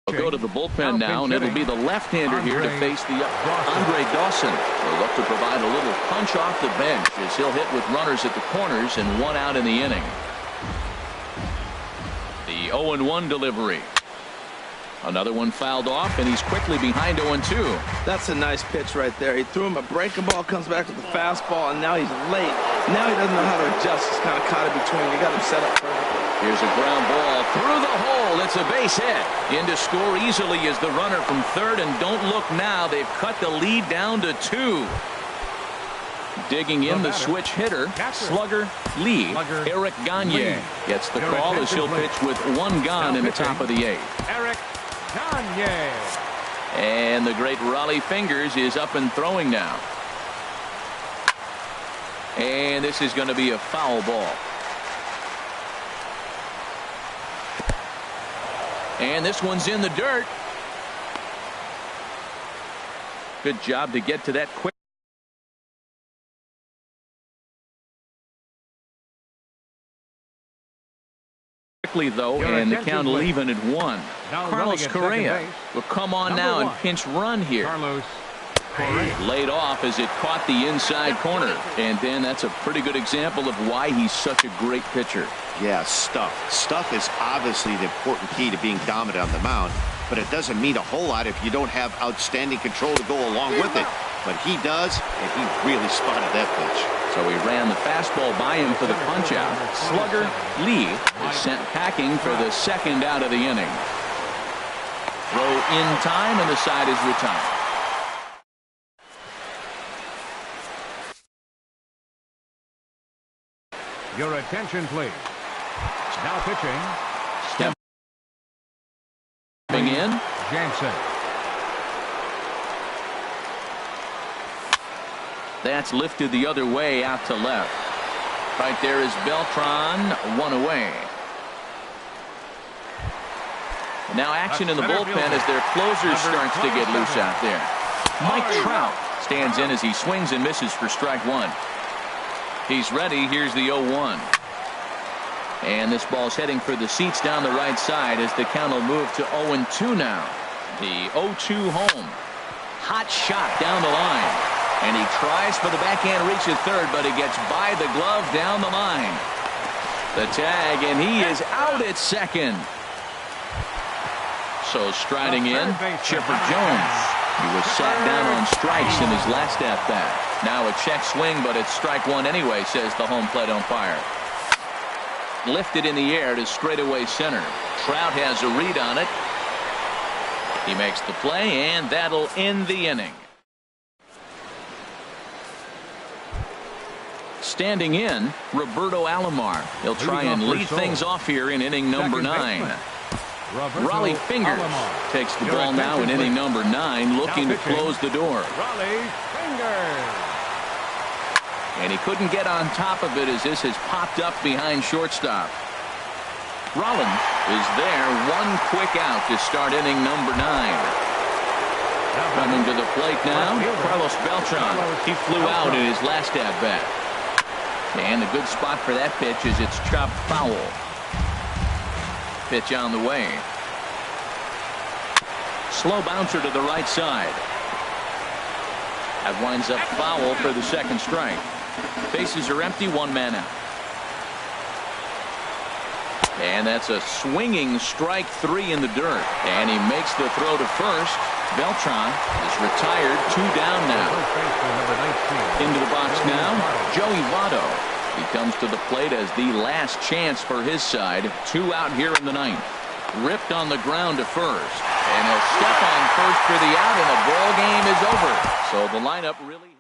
go to the bullpen now, and it'll be the left-hander here to face the Andre Dawson. They'll look to provide a little punch off the bench as he'll hit with runners at the corners and 1 out in the inning. The 0-1 delivery. Another one fouled off, and he's quickly behind 0-2. That's a nice pitch right there. He threw him a breaking ball, comes back with a fastball, and now he's late. Now he doesn't know how to adjust. He's kind of caught in between. You got him set up perfectly. Here's a ground ball through the hole. It's a base hit. In to score easily is the runner from third, and don't look now. They've cut the lead down to 2. Digging in the switch hitter, slugger Lee. Eric Gagne gets the call as he'll pitch with 1 gone in the top of the 8th. Eric Gagne. And the great Raleigh Fingers is up and throwing now. And this is going to be a foul ball. And this one's in the dirt. Good job to get to that quick. Though, and the count will even at 1. Carlos Correa will come on now and pinch run here. Carlos Laid off as it caught the inside corner. And then that's a pretty good example of why he's such a great pitcher. Yeah, stuff. Stuff is obviously the important key to being dominant on the mound, but it doesn't mean a whole lot if you don't have outstanding control to go along with it. But he does, and he really spotted that pitch. So he ran the fastball by him for the punch-out. Slugger Lee is sent packing for the second out of the inning. Throw in time, and the side is retired. Your attention, please. Now pitching. Stepping in. Jansen. That's lifted the other way out to left. Right there is Beltran, one away. Now action in the bullpen as their closer starts to get loose out there. Mike Trout stands in as he swings and misses for strike one. He's ready. Here's the 0-1. And this ball's heading for the seats down the right side as the count will move to 0-2 now. The 0-2 home. Hot shot down the line. And he tries for the backhand reach at third, but he gets by the glove down the line. The tag, and he is out at second. So striding in, Chipper Jones. He was sat down on strikes in his last at-bat. Now a check swing, but it's strike one anyway, says the home plate umpire. Lifted in the air to straightaway center. Trout has a read on it. He makes the play, and that'll end the inning. Standing in, Roberto Alomar. He'll try and lead things off here in inning number 9. Raleigh Fingers takes the ball now in inning number 9, looking to close the door. Raleigh Fingers. And he couldn't get on top of it as this has popped up behind shortstop. Rollins is there, one quick out to start inning number 9. Coming to the plate now, Carlos Beltran. He flew out in his last at-bat. And the good spot for that pitch is it's chopped foul. Pitch on the way. Slow bouncer to the right side. That winds up foul for the second strike. Bases are empty, one man out. And that's a swinging strike 3 in the dirt. And he makes the throw to first. Beltran is retired, 2 down now. Into the box now, Joey Votto. He comes to the plate as the last chance for his side. 2 out here in the 9th. Ripped on the ground to first. And he'll step on first for the out, and the ball game is over. So the lineup really...